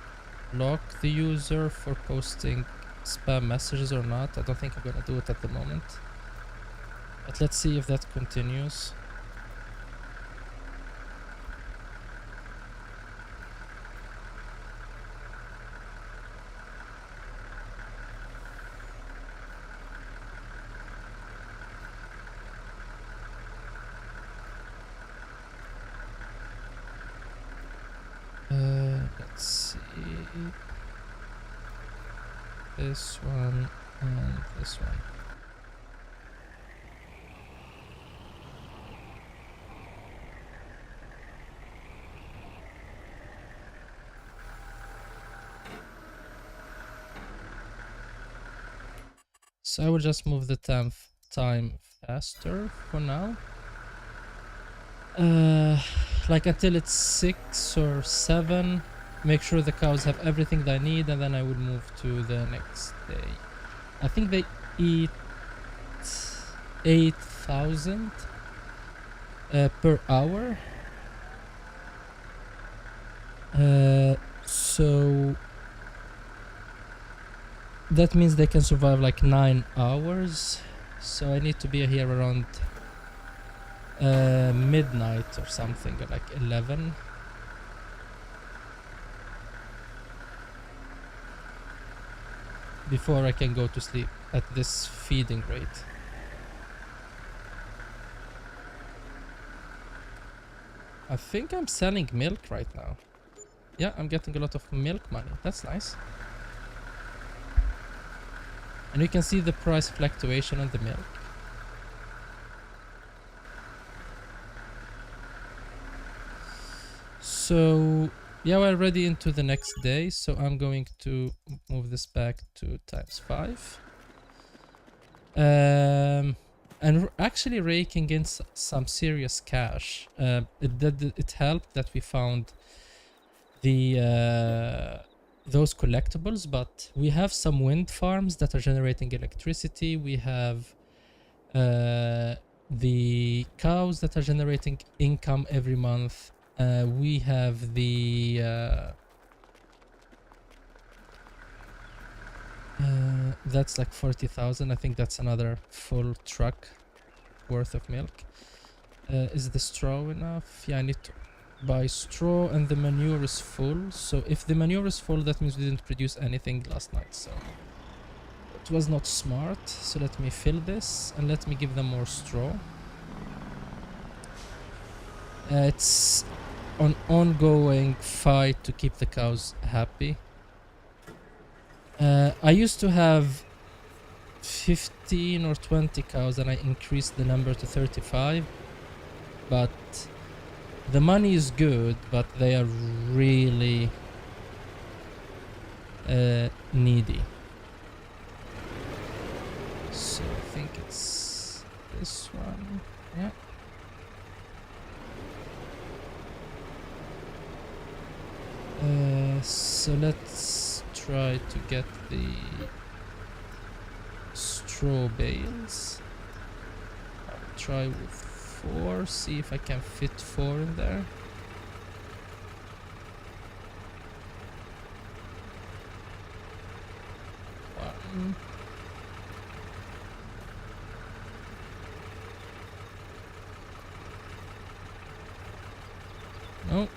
block the user for posting spam messages or not. I don't think I'm gonna do it at the moment, but let's see if that continues. Let's see, this one and this one. So I will just move the time faster for now. Like until it's 6 or 7. Make sure the cows have everything they need, and then I will move to the next day. I think they eat 8,000 per hour. So that means they can survive like 9 hours. So I need to be here around midnight or something, or like 11. Before I can go to sleep at this feeding rate. I think I'm selling milk right now. Yeah, I'm getting a lot of milk money. That's nice. And you can see the price fluctuation on the milk. So yeah, we're ready into the next day, so I'm going to move this back to ×5. And we're actually raking in some serious cash. It helped that we found the those collectibles, but we have some wind farms that are generating electricity. We have the cows that are generating income every month. We have the that's like 40,000. I think that's another full truck worth of milk. Is the straw enough? Yeah, I need to buy straw and the manure is full. So if the manure is full, that means we didn't produce anything last night. So it was not smart. So let me fill this and let me give them more straw. It's an ongoing fight to keep the cows happy. I used to have 15 or 20 cows and I increased the number to 35, but the money is good, but they are really needy. So I think it's this one. Yeah. So let's try to get the straw bales. I'll try with 4, see if I can fit 4 in there. One. No.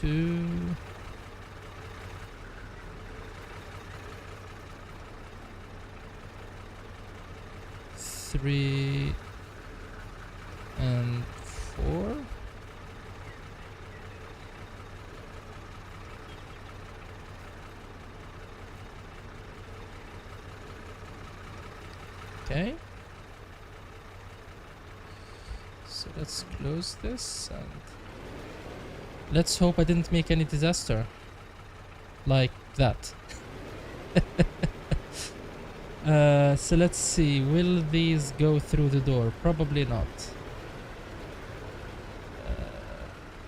2. 3 and 4. Okay. So let's close this and let's hope I didn't make any disaster like that. So let's see, will these go through the door? Probably not.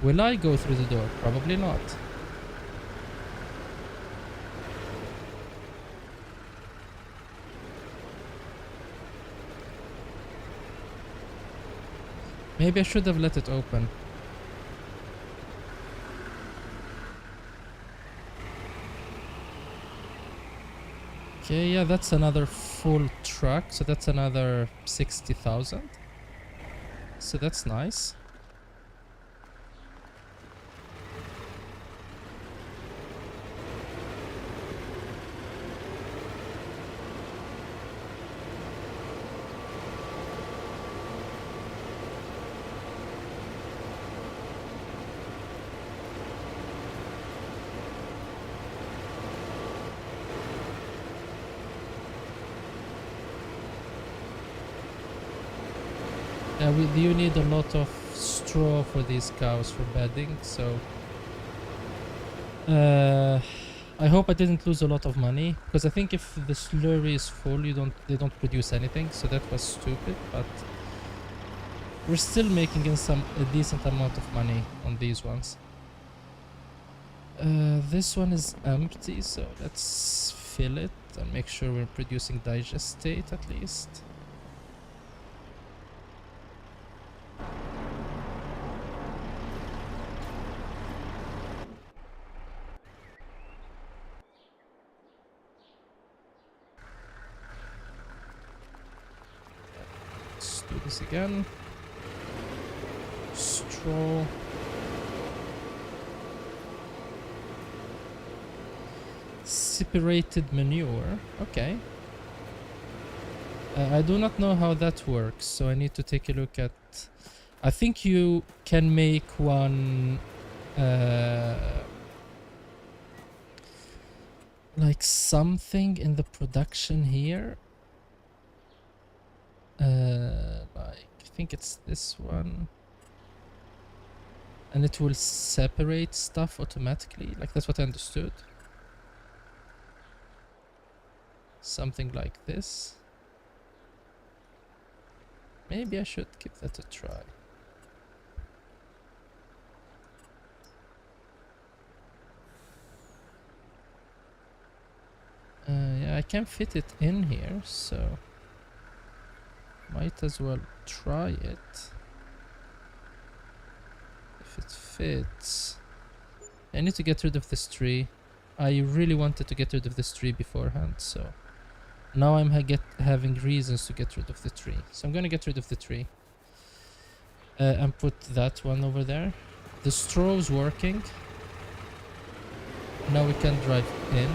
Will I go through the door? Probably not. Maybe I should have let it open. Okay, yeah, that's another full truck, so that's another 60,000. So that's nice. You need a lot of straw for these cows for bedding, so I hope I didn't lose a lot of money, because I think if the slurry is full, they don't produce anything, so that was stupid. But we're still making in a decent amount of money on these ones. This one is empty, so let's fill it and make sure we're producing digestate at least. Do this again. Straw. Separated manure. Okay. I do not know how that works, so I need to take a look at... I think you can make one... like something in the production here. Like, I think it's this one. And it will separate stuff automatically. Like, that's what I understood. Something like this. Maybe I should give that a try. Yeah, I can fit it in here, so... might as well try it. If it fits. I need to get rid of this tree. I really wanted to get rid of this tree beforehand, so now I'm having reasons to get rid of the tree. So I'm gonna get rid of the tree. and put that one over there. The straw's working. Now we can drive in.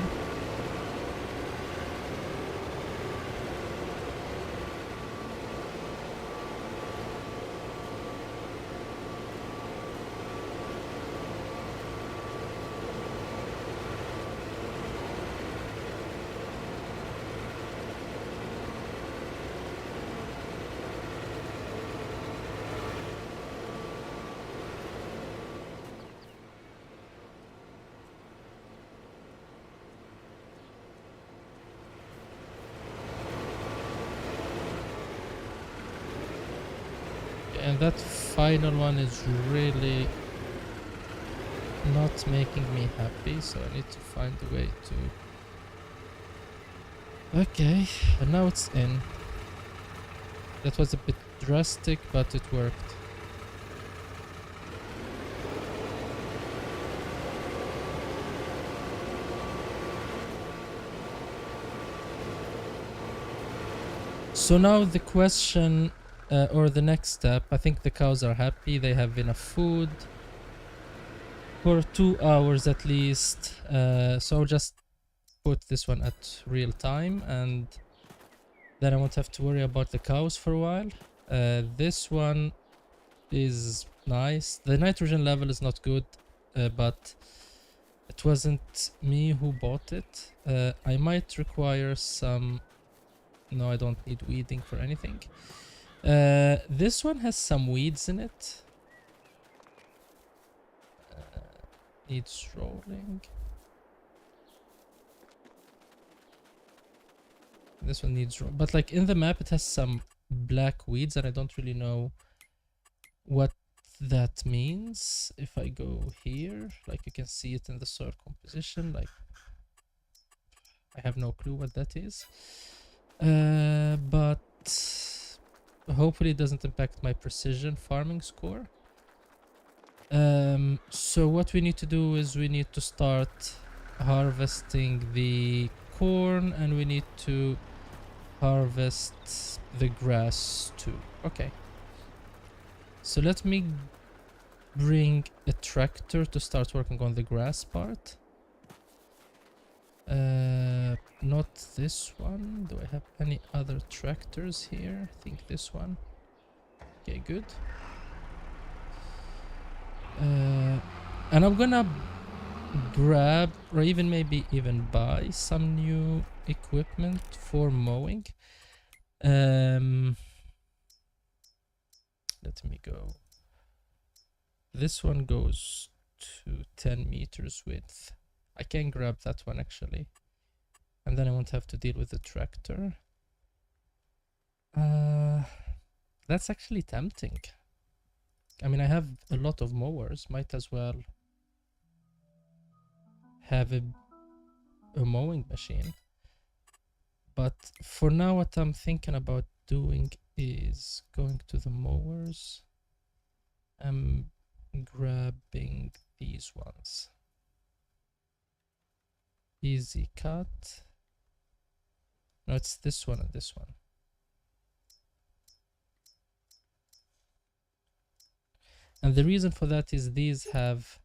And that final one is really not making me happy, so I need to find a way to... Okay, and now it's in. That was a bit drastic, but it worked. So now the question, or the next step, I think the cows are happy, they have enough food for 2 hours at least. So I'll just put this one at real time, and then I won't have to worry about the cows for a while. This one is nice. The nitrogen level is not good, but it wasn't me who bought it. I might require some... No, I don't need weeding for anything. This one has some weeds in it. Needs rolling. This one needs rolling. But like in the map it has some black weeds and I don't really know what that means. If I go here, like you can see it in the soil composition, like I have no clue what that is. But hopefully it doesn't impact my precision farming score. So what we need to do is we need to start harvesting the corn and we need to harvest the grass too. Okay. So let me bring a tractor to start working on the grass part. Not this one. Do I have any other tractors here? I think this one. Okay, good. And I'm gonna grab or even maybe even buy some new equipment for mowing. Let me go. This one goes to 10 meters width. I can grab that one actually. And then I won't have to deal with the tractor. That's actually tempting. I mean, I have a lot of mowers. Might as well have a mowing machine. But for now, what I'm thinking about doing is going to the mowers. I'm grabbing these ones. Easy cut. No, it's this one and this one. And the reason for that is these have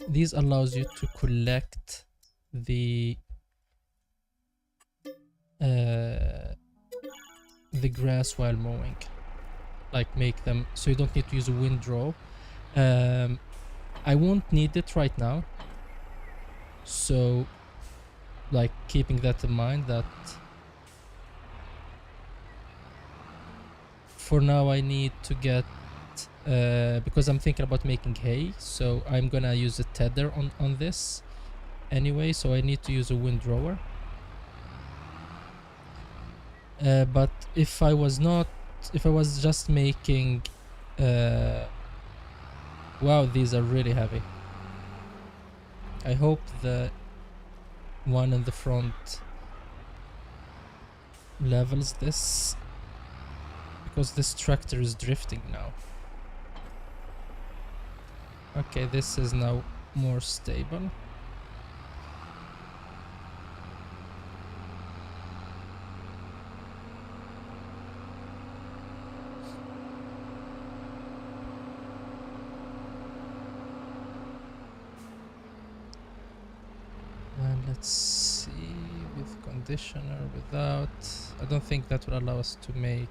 these allows you to collect the grass while mowing, like make them so you don't need to use a windrow. I won't need it right now, so like keeping that in mind, that for now I need to get because I'm thinking about making hay, so I'm gonna use a tether on this anyway, so I need to use a windrower. But if I was just making wow, these are really heavy. I hope the one in the front levels this, because this tractor is drifting now. Okay, this is now more stable. Let's see, with conditioner, without. I don't think that will allow us to make.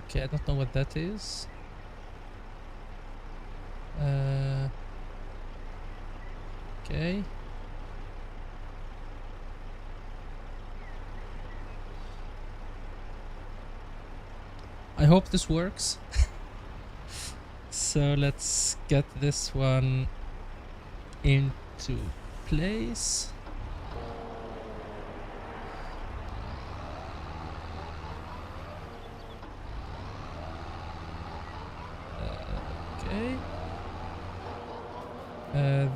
Okay, I don't know what that is. Okay. I hope this works. So let's get this one into place. Okay.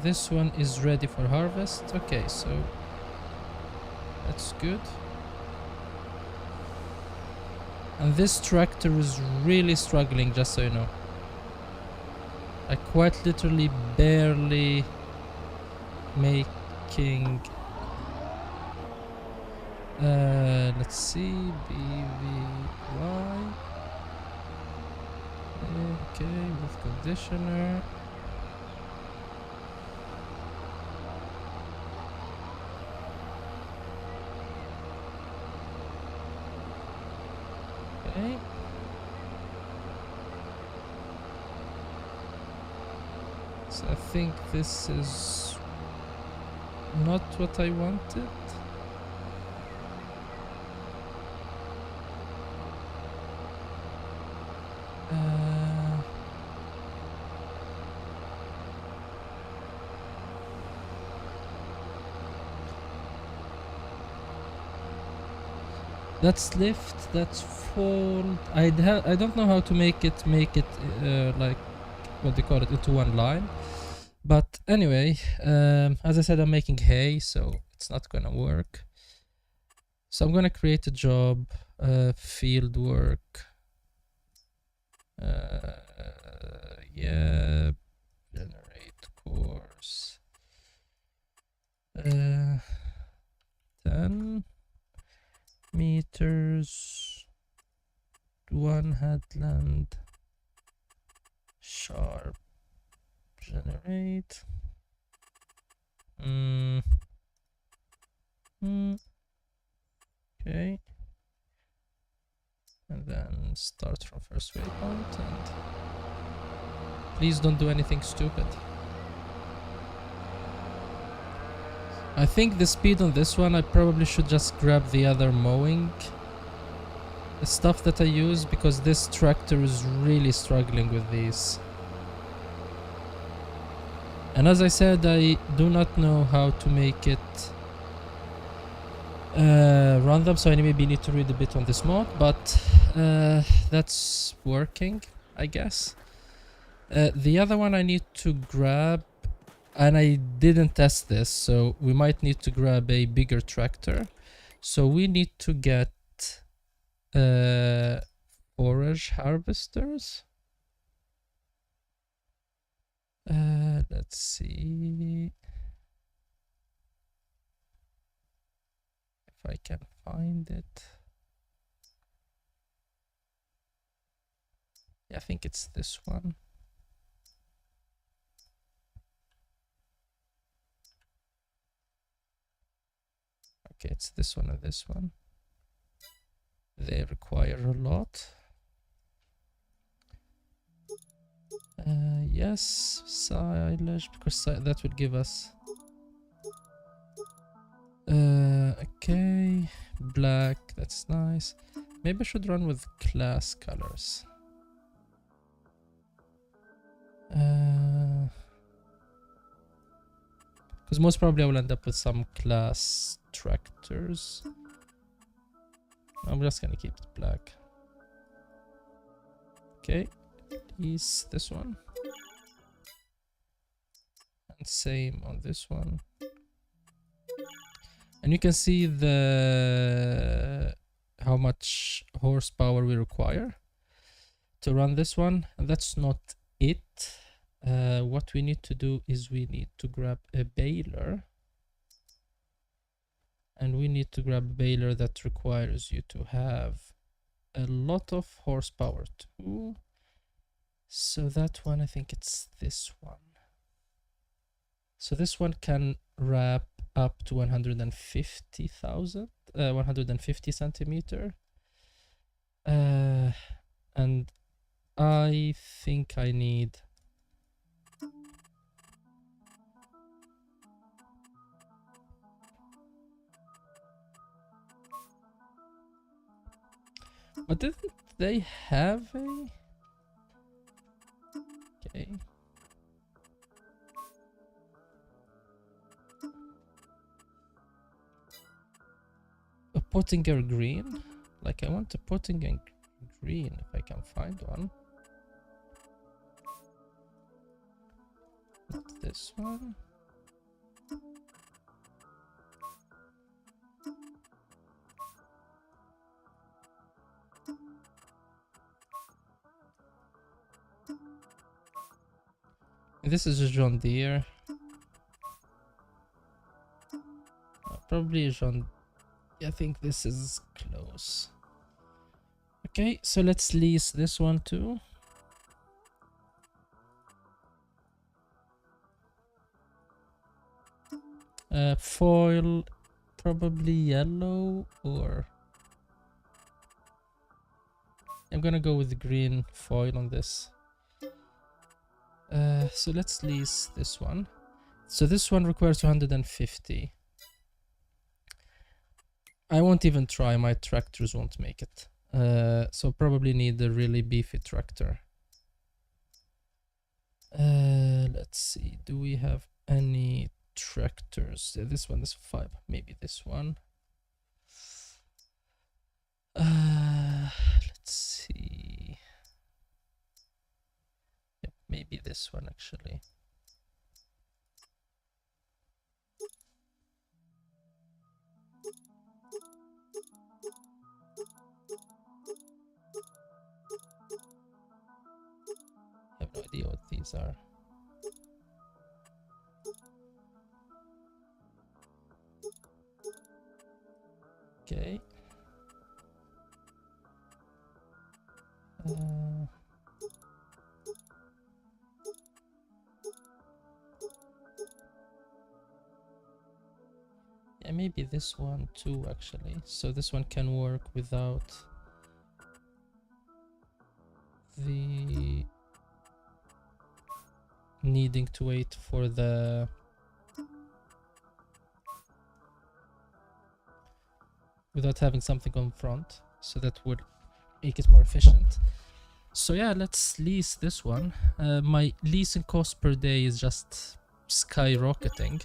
This one is ready for harvest. Okay, so that's good. And this tractor is really struggling, just so you know. I quite literally barely making. Let's see, BVY. Okay, with conditioner. Okay. So I think this is not what I wanted. That's lift, that's fold. I don't know how to make it like what they call it, into one line. But anyway, as I said, I'm making hay, so it's not gonna work. So I'm gonna create a job, field work. Yeah, generate course. 10 meters, one headland, sharp, generate. Okay. And then start from first waypoint, and please don't do anything stupid. I think the speed on this one, I probably should just grab the other mowing stuff that I use, because this tractor is really struggling with these. And as I said, I do not know how to make it random, so I maybe need to read a bit on this mod, but that's working, I guess. The other one I need to grab, and I didn't test this, so we might need to grab a bigger tractor. So we need to get forage harvesters. Let's see if I can find it. Yeah, I think it's this one. Okay, it's this one and this one. They require a lot. Yes, silage, because that would give us. Okay, black, that's nice. Maybe I should run with class colors. Because most probably I will end up with some class tractors. I'm just gonna keep it black. Okay, is this one. And same on this one. And you can see the how much horsepower we require. to run this one. And that's not it. What we need to do is we need to grab a baler. And we need to grab a baler that requires you to have a lot of horsepower too. So that one, I think it's this one. So this one can wrap up to 150,000, 150 centimeter. And I think I need but didn't they have a okay. A Pottinger green? Like I want a Pottinger green if I can find one. Not this one. This is a John Deere. Probably a John. I think this is close. Okay, so let's lease this one too. Foil, probably yellow, or I'm gonna go with the green foil on this. So let's lease this one. So this one requires 250. I won't even try, my tractors won't make it. So probably need a really beefy tractor. Let's see, do we have any tractors? This one is 5, maybe this one. Let's see. Yep, maybe this one actually. I have no idea what these are. Okay. Yeah, maybe this one too actually. So this one can work without the needing to wait for the without having something on front, so that would make it more efficient. So yeah, let's lease this one. My leasing cost per day is just skyrocketing.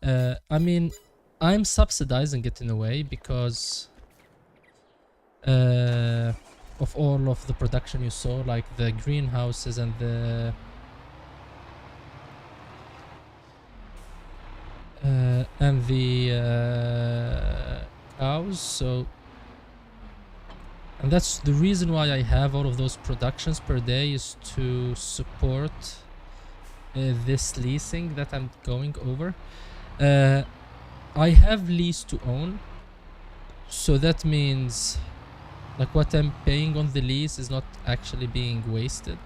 I mean, I'm subsidizing it in a way because of all of the production you saw, like the greenhouses and the cows. So, and that's the reason why I have all of those productions per day, is to support this leasing that I'm going over. I have lease to own, so that means like what I'm paying on the lease is not actually being wasted.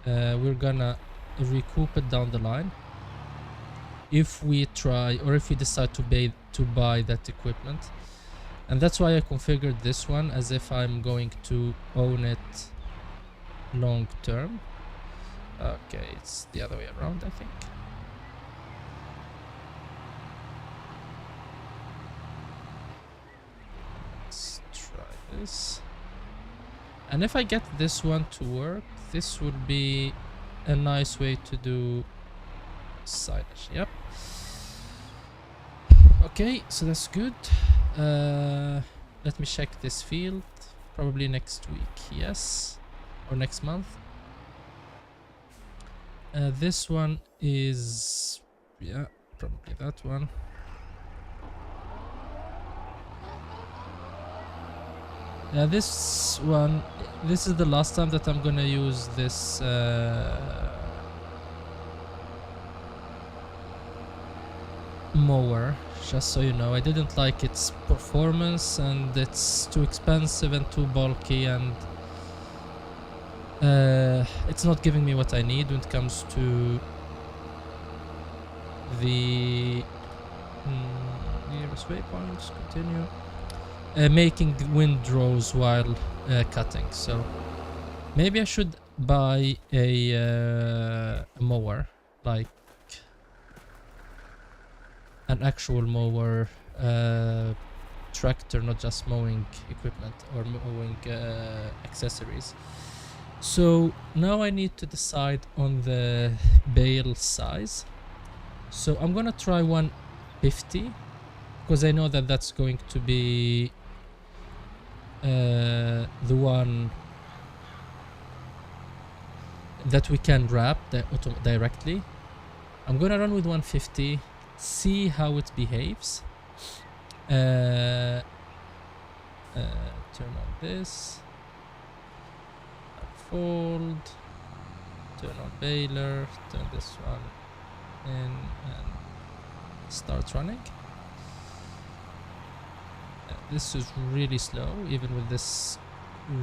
We're gonna recoup it down the line if we try, or if we decide to buy that equipment. And that's why I configured this one as if I'm going to own it long term. Okay, it's the other way around, I think. Let's try this. And if I get this one to work, this would be a nice way to do silage. Yep. Okay, so that's good. Let me check this field. Probably next week, yes, or next month. This one is, yeah, probably that one. This one, this is the last time that I'm gonna use this mower, just so you know. I didn't like its performance, and it's too expensive and too bulky, and it's not giving me what I need when it comes to the nearest waypoints. Continue. Making windrows while cutting. So maybe I should buy a mower, like an actual mower, tractor, not just mowing equipment or mowing accessories. So now I need to decide on the bale size. So I'm gonna try 150 because I know that that's going to be the one that we can wrap directly. I'm gonna run with 150, see how it behaves. Turn on this, fold, turn on baler, turn this one in, and start running. This is really slow, even with this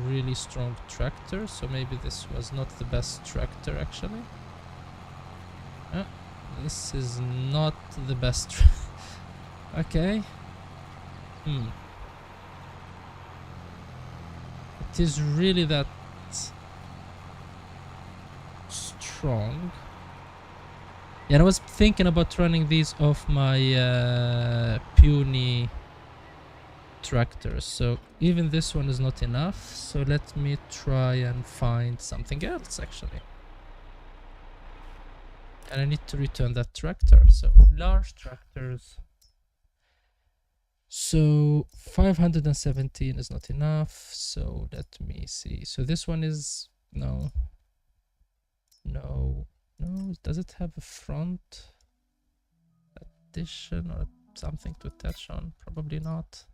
really strong tractor, so maybe this was not the best tractor actually. This is not the best. Okay. It is really that strong. Yeah, I was thinking about running these off my puny tractors, so even this one is not enough, so let me try and find something else actually. And I need to return that tractor, so large tractors. So 517 is not enough, so let me see. So this one is no, does it have a front addition or something to attach on? Probably not.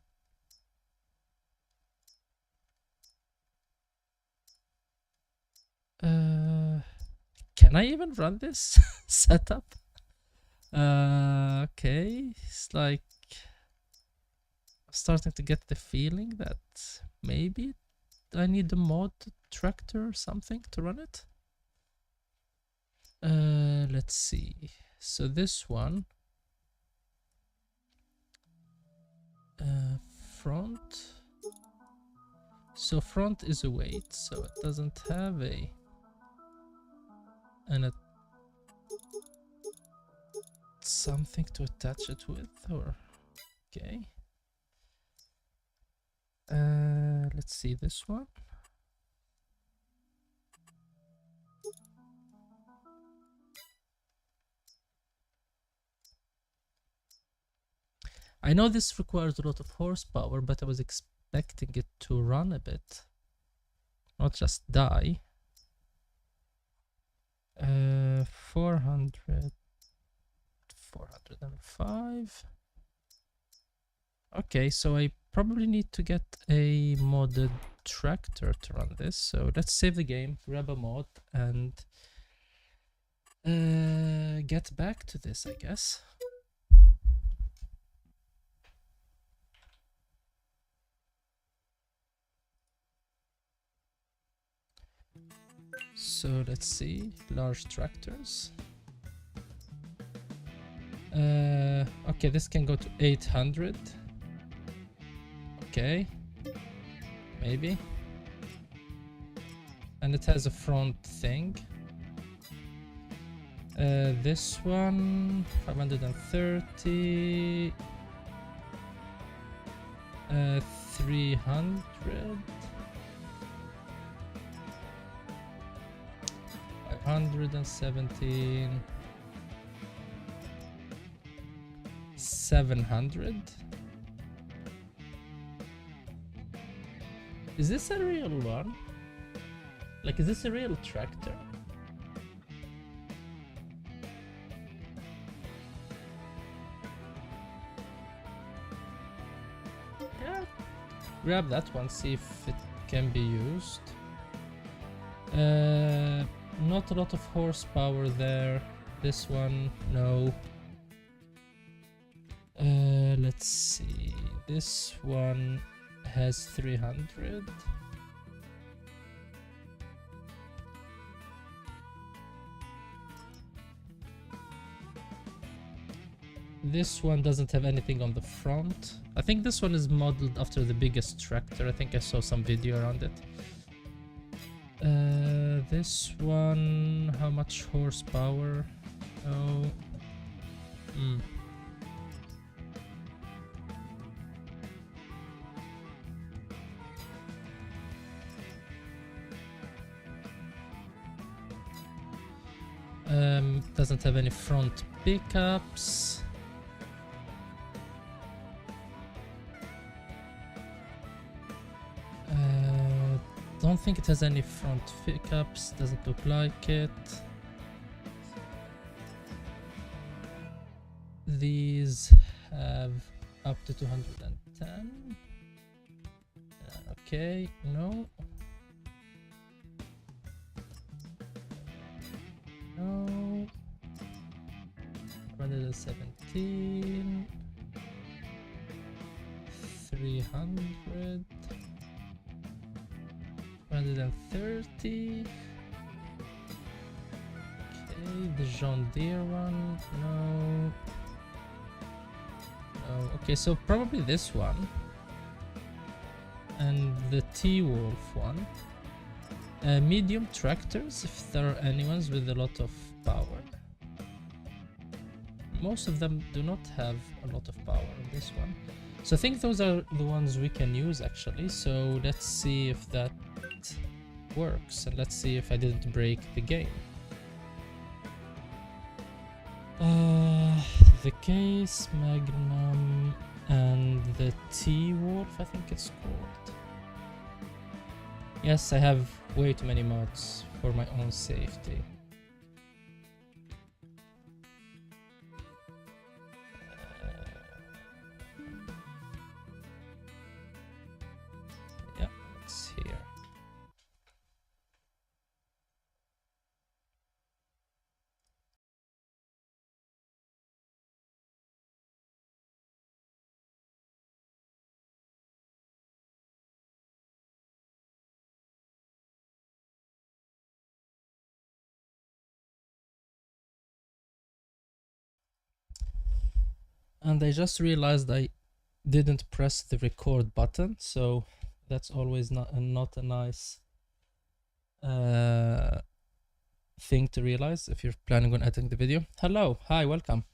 Can I even run this setup? Okay, it's like I'm starting to get the feeling that maybe I need a mod tractor or something to run it. Let's see. So this one, front. So front is a weight, so it doesn't have something to attach it with, or okay. Let's see this one. I know this requires a lot of horsepower, but I was expecting it to run a bit, not just die. 400, 405. Okay, so I probably need to get a modded tractor to run this. So let's save the game, grab a mod, and get back to this, I guess. So let's see, large tractors. Okay, this can go to 800. Okay, maybe. And it has a front thing. This one, 530. 300. 517. 700. Is this a real one? Like, is this a real tractor? Yeah. grab that one, see if it can be used. Not a lot of horsepower there. This one, no. Let's see. This one has 300. This one doesn't have anything on the front. I think this one is modeled after the biggest tractor. I think I saw some video around it. This one, how much horsepower? Oh. Doesn't have any front pickups. Don't think it has any front pickups, doesn't look like it. These have up to 210. Okay, no. No. 117. 300. 130. Okay, the John Deere one, no. No. Okay, so probably this one. And the T-Wolf one. Medium tractors, if there are any ones with a lot of power. Most of them do not have a lot of power on this one. So I think those are the ones we can use actually. So let's see if that works, and let's see if I didn't break the game. The Case, Magnum, and the T-Wolf, I think it's called. Yes, I have way too many mods for my own safety. Yeah, it's here. And I just realized I didn't press the record button, so that's always not a nice thing to realize if you're planning on editing the video. Hello, hi, welcome.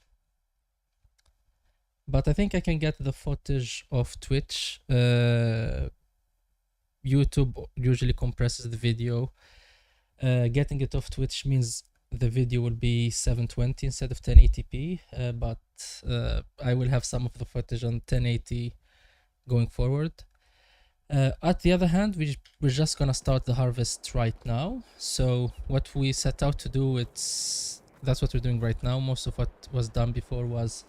But I think I can get the footage of Twitch. YouTube usually compresses the video. Getting it off Twitch means the video will be 720 instead of 1080p, but I will have some of the footage on 1080 going forward. At the other hand, we're just gonna start the harvest right now. So what we set out to do, that's what we're doing right now. Most of what was done before was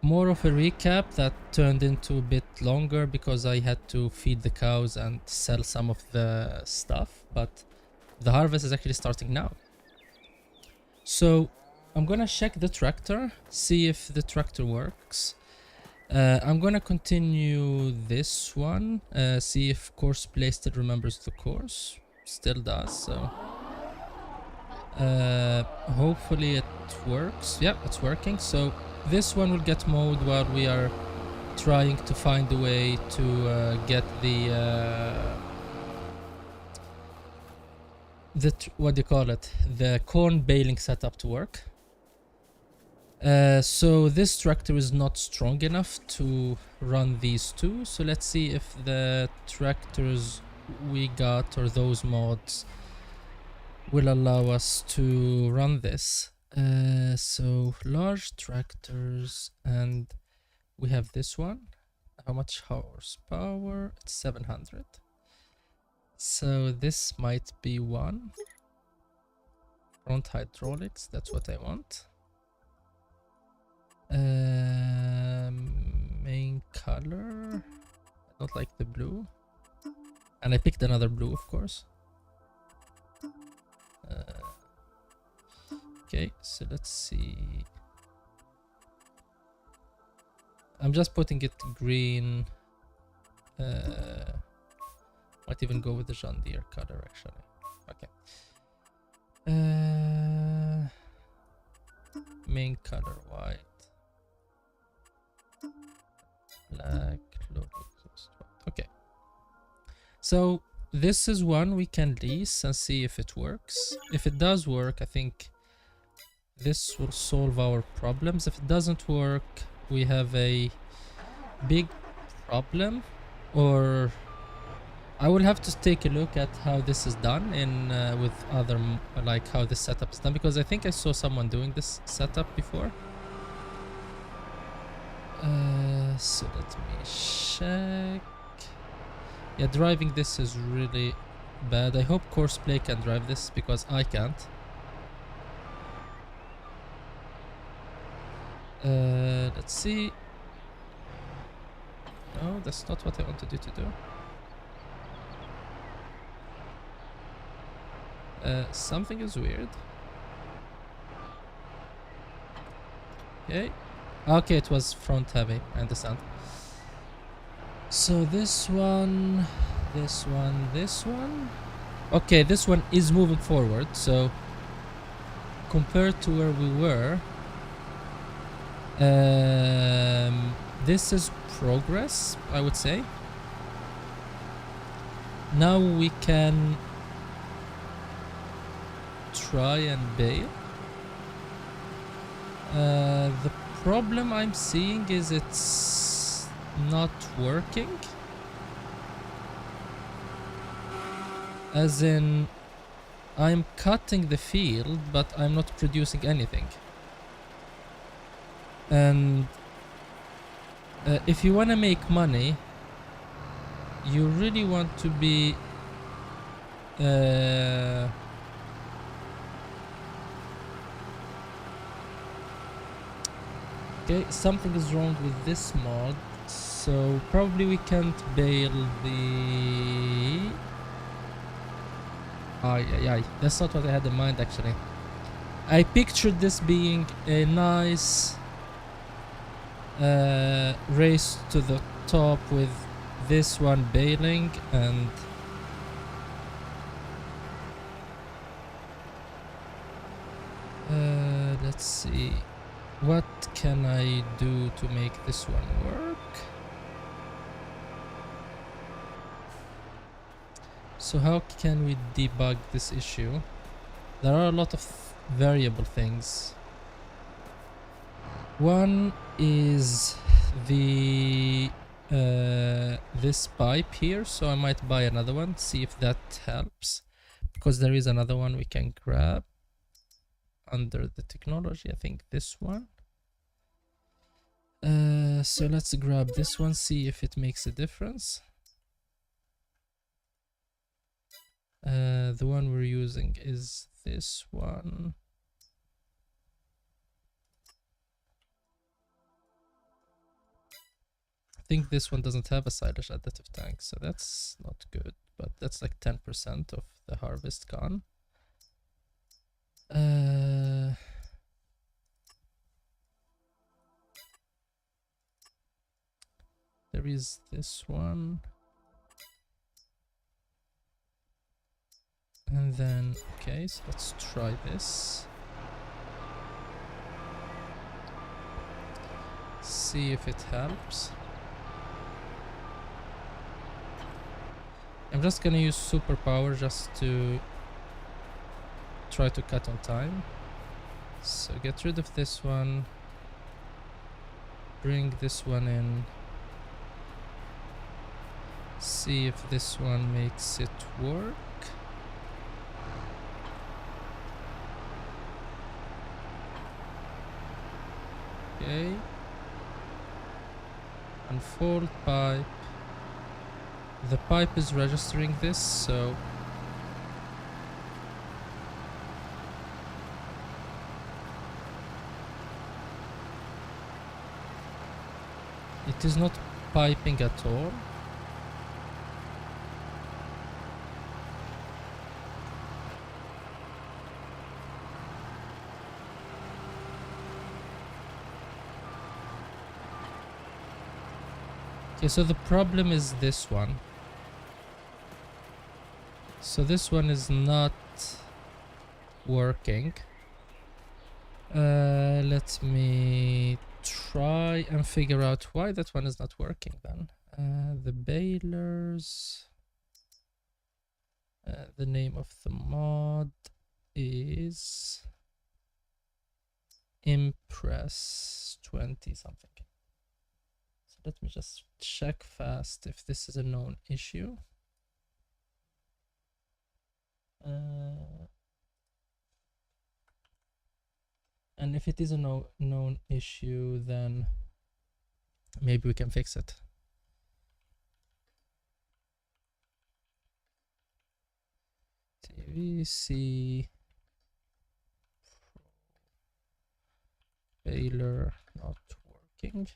more of a recap that turned into a bit longer because I had to feed the cows and sell some of the stuff, but the harvest is actually starting now. So I'm gonna check the tractor, see if the tractor works. I'm gonna continue this one, see if course play still remembers the course. Still does, so hopefully it works. Yeah, it's working. So this one will get mowed while we are trying to find a way to get what do you call it, the corn baling setup to work. So this tractor is not strong enough to run these two, so let's see if the tractors we got or those mods will allow us to run this. So large tractors, and we have this one. How much horsepower? It's 700. So this might be one. Front hydraulics, that's what I want. Main color, I Not like the blue. And I picked another blue, of course. Okay, so let's see. I'm just putting it green. Might even go with the John Deere color actually. Okay. Main color white. Black. Okay. So this is one we can lease and see if it works. If it does work, I think this will solve our problems. If it doesn't work, we have a big problem, or I will have to take a look at how this is done in with other like how this setup is done, because I think I saw someone doing this setup before. So let me check. Yeah, driving this is really bad. I hope Courseplay can drive this because I can't. Let's see. No, that's not what I wanted you to do. Something is weird. Okay. Okay, it was front heavy, I understand. So this one, this one, this one. Okay, this one is moving forward, so compared to where we were, this is progress, I would say. Now we can try and bale. The problem I'm seeing is it's not working. As in, I'm cutting the field, but I'm not producing anything. And if you want to make money, you really want to be okay, something is wrong with this mod, so probably we can't bale the... that's not what I had in mind actually. I pictured this being a nice race to the top with this one baling, and let's see. What can I do to make this one work? So how can we debug this issue? There are a lot of variable things. One is the this pipe here, so I might buy another one, see if that helps, because there is another one we can grab under the technology. I think this one. So let's grab this one, see if it makes a difference. The one we're using is this one. I think this one doesn't have a silage additive tank, so that's not good, but that's like 10% of the harvest gone. There is this one. And then, okay, so let's try this. See if it helps. I'm just gonna use superpower just to try to cut on time. So get rid of this one. Bring this one in. See if this one makes it work. Okay. Unfold pipe. The pipe is registering this, so it is not piping at all. Okay, so the problem is this one. So this one is not working. Let me try and figure out why that one is not working then. The balers. The name of the mod is Impress 20 something. So let me just check fast if this is a known issue. And if it is a known issue, then maybe we can fix it. TVC baler not working.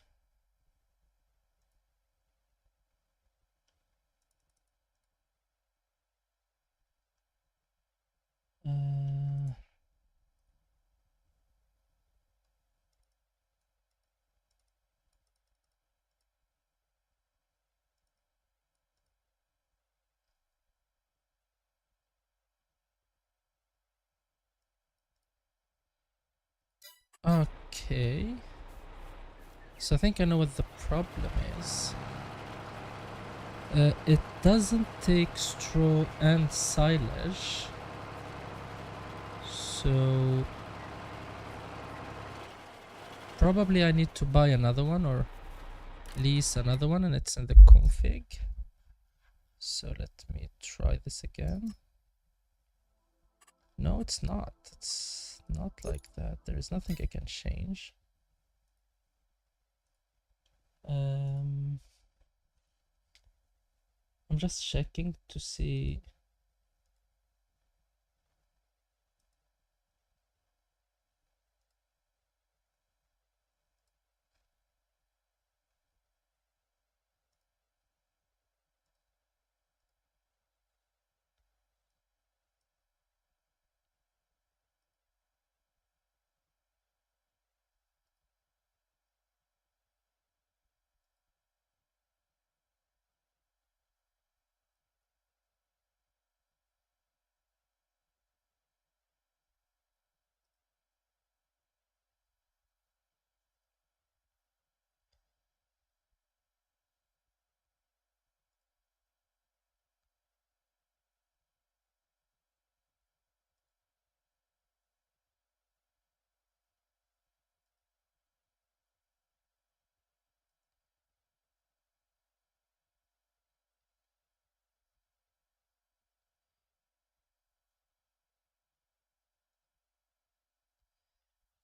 Okay. So I think I know what the problem is. It doesn't take straw and silage. So probably I need to buy another one or lease another one, and it's in the config. So let me try this again. No, it's not. It's not like that. There is nothing I can change. I'm just checking to see.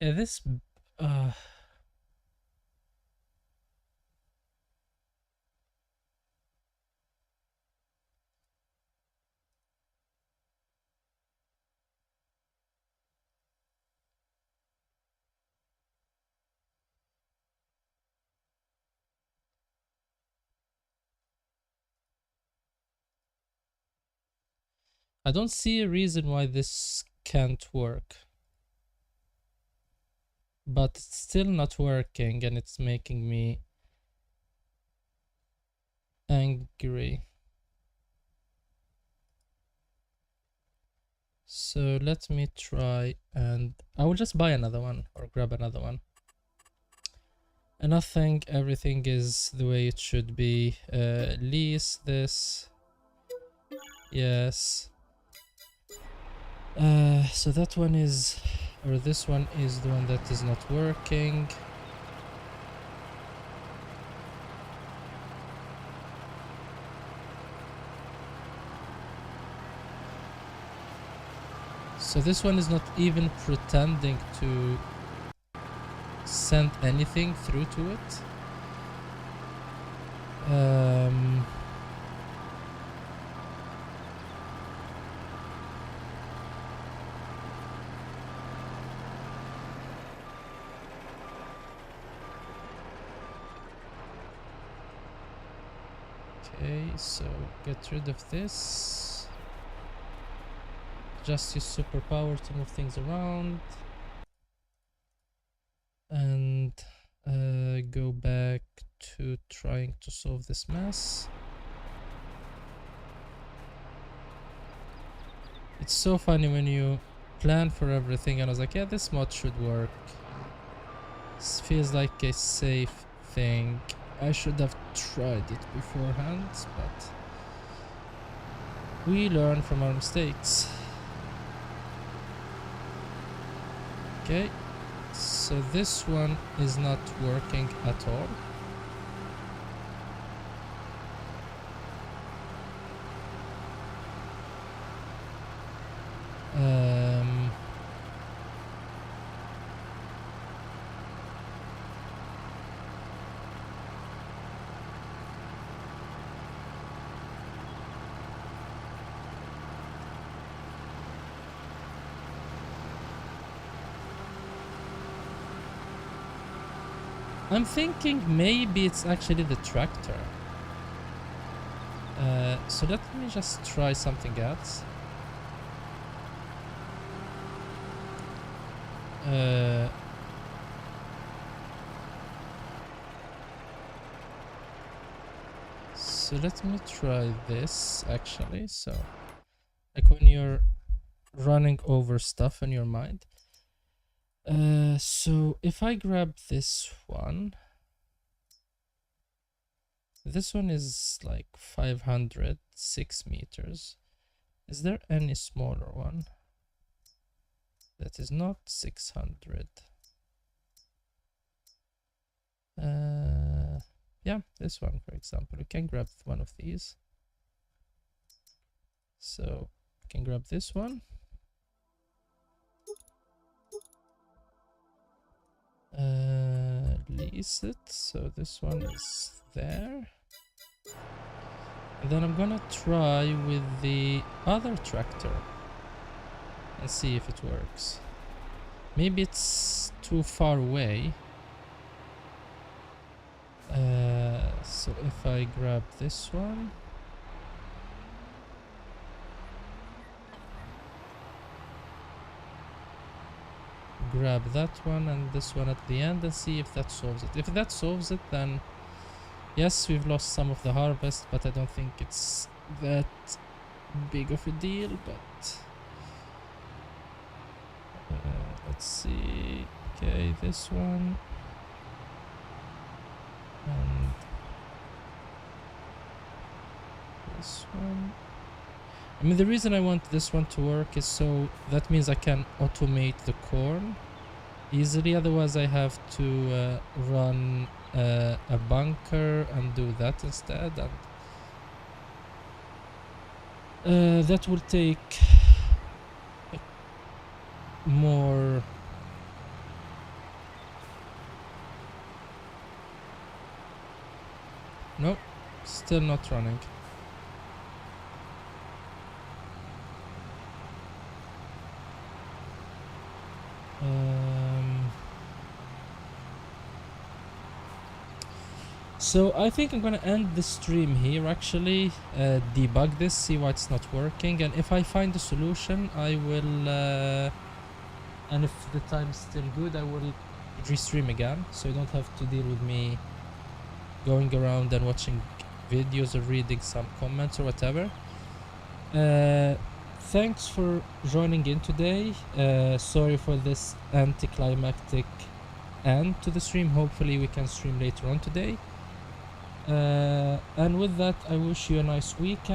This I don't see a reason why this can't work. But it's still not working, and it's making me angry. So let me try, and I will just buy another one or grab another one. And I think everything is the way it should be. Lease this. Yes. So that one is, or this one is the one that is not working. So this one is not even pretending to send anything through to it. Okay, so get rid of this. Just use superpower to move things around. And go back to trying to solve this mess. It's so funny when you plan for everything and I was like, yeah, this mod should work. This feels like a safe thing. I should have tried it beforehand, but we learn from our mistakes. Okay, so this one is not working at all. I'm thinking maybe it's actually the tractor. So let me just try something else. So let me try this actually. So like when you're running over stuff in your mind. So if I grab this one is like 506 meters. Is there any smaller one that is not 600? Yeah, this one, for example. We can grab one of these. So we can grab this one. Lease it. So this one is there. And then I'm gonna try with the other tractor and see if it works. Maybe it's too far away. So if I grab this one, grab that one and this one at the end and see if that solves it. If that solves it, then yes, we've lost some of the harvest, but I don't think it's that big of a deal. But let's see. Okay, this one and this one. I mean, the reason I want this one to work is so that means I can automate the corn easily. Otherwise, I have to run a bunker and do that instead, and that will take more. Nope, still not running. So I think I'm gonna end the stream here actually, debug this, see why it's not working, and if I find a solution I will, and if the time's still good, I will restream again, so you don't have to deal with me going around and watching videos or reading some comments or whatever. Thanks for joining in today. Sorry for this anticlimactic end to the stream. Hopefully we can stream later on today. And with that, I wish you a nice weekend.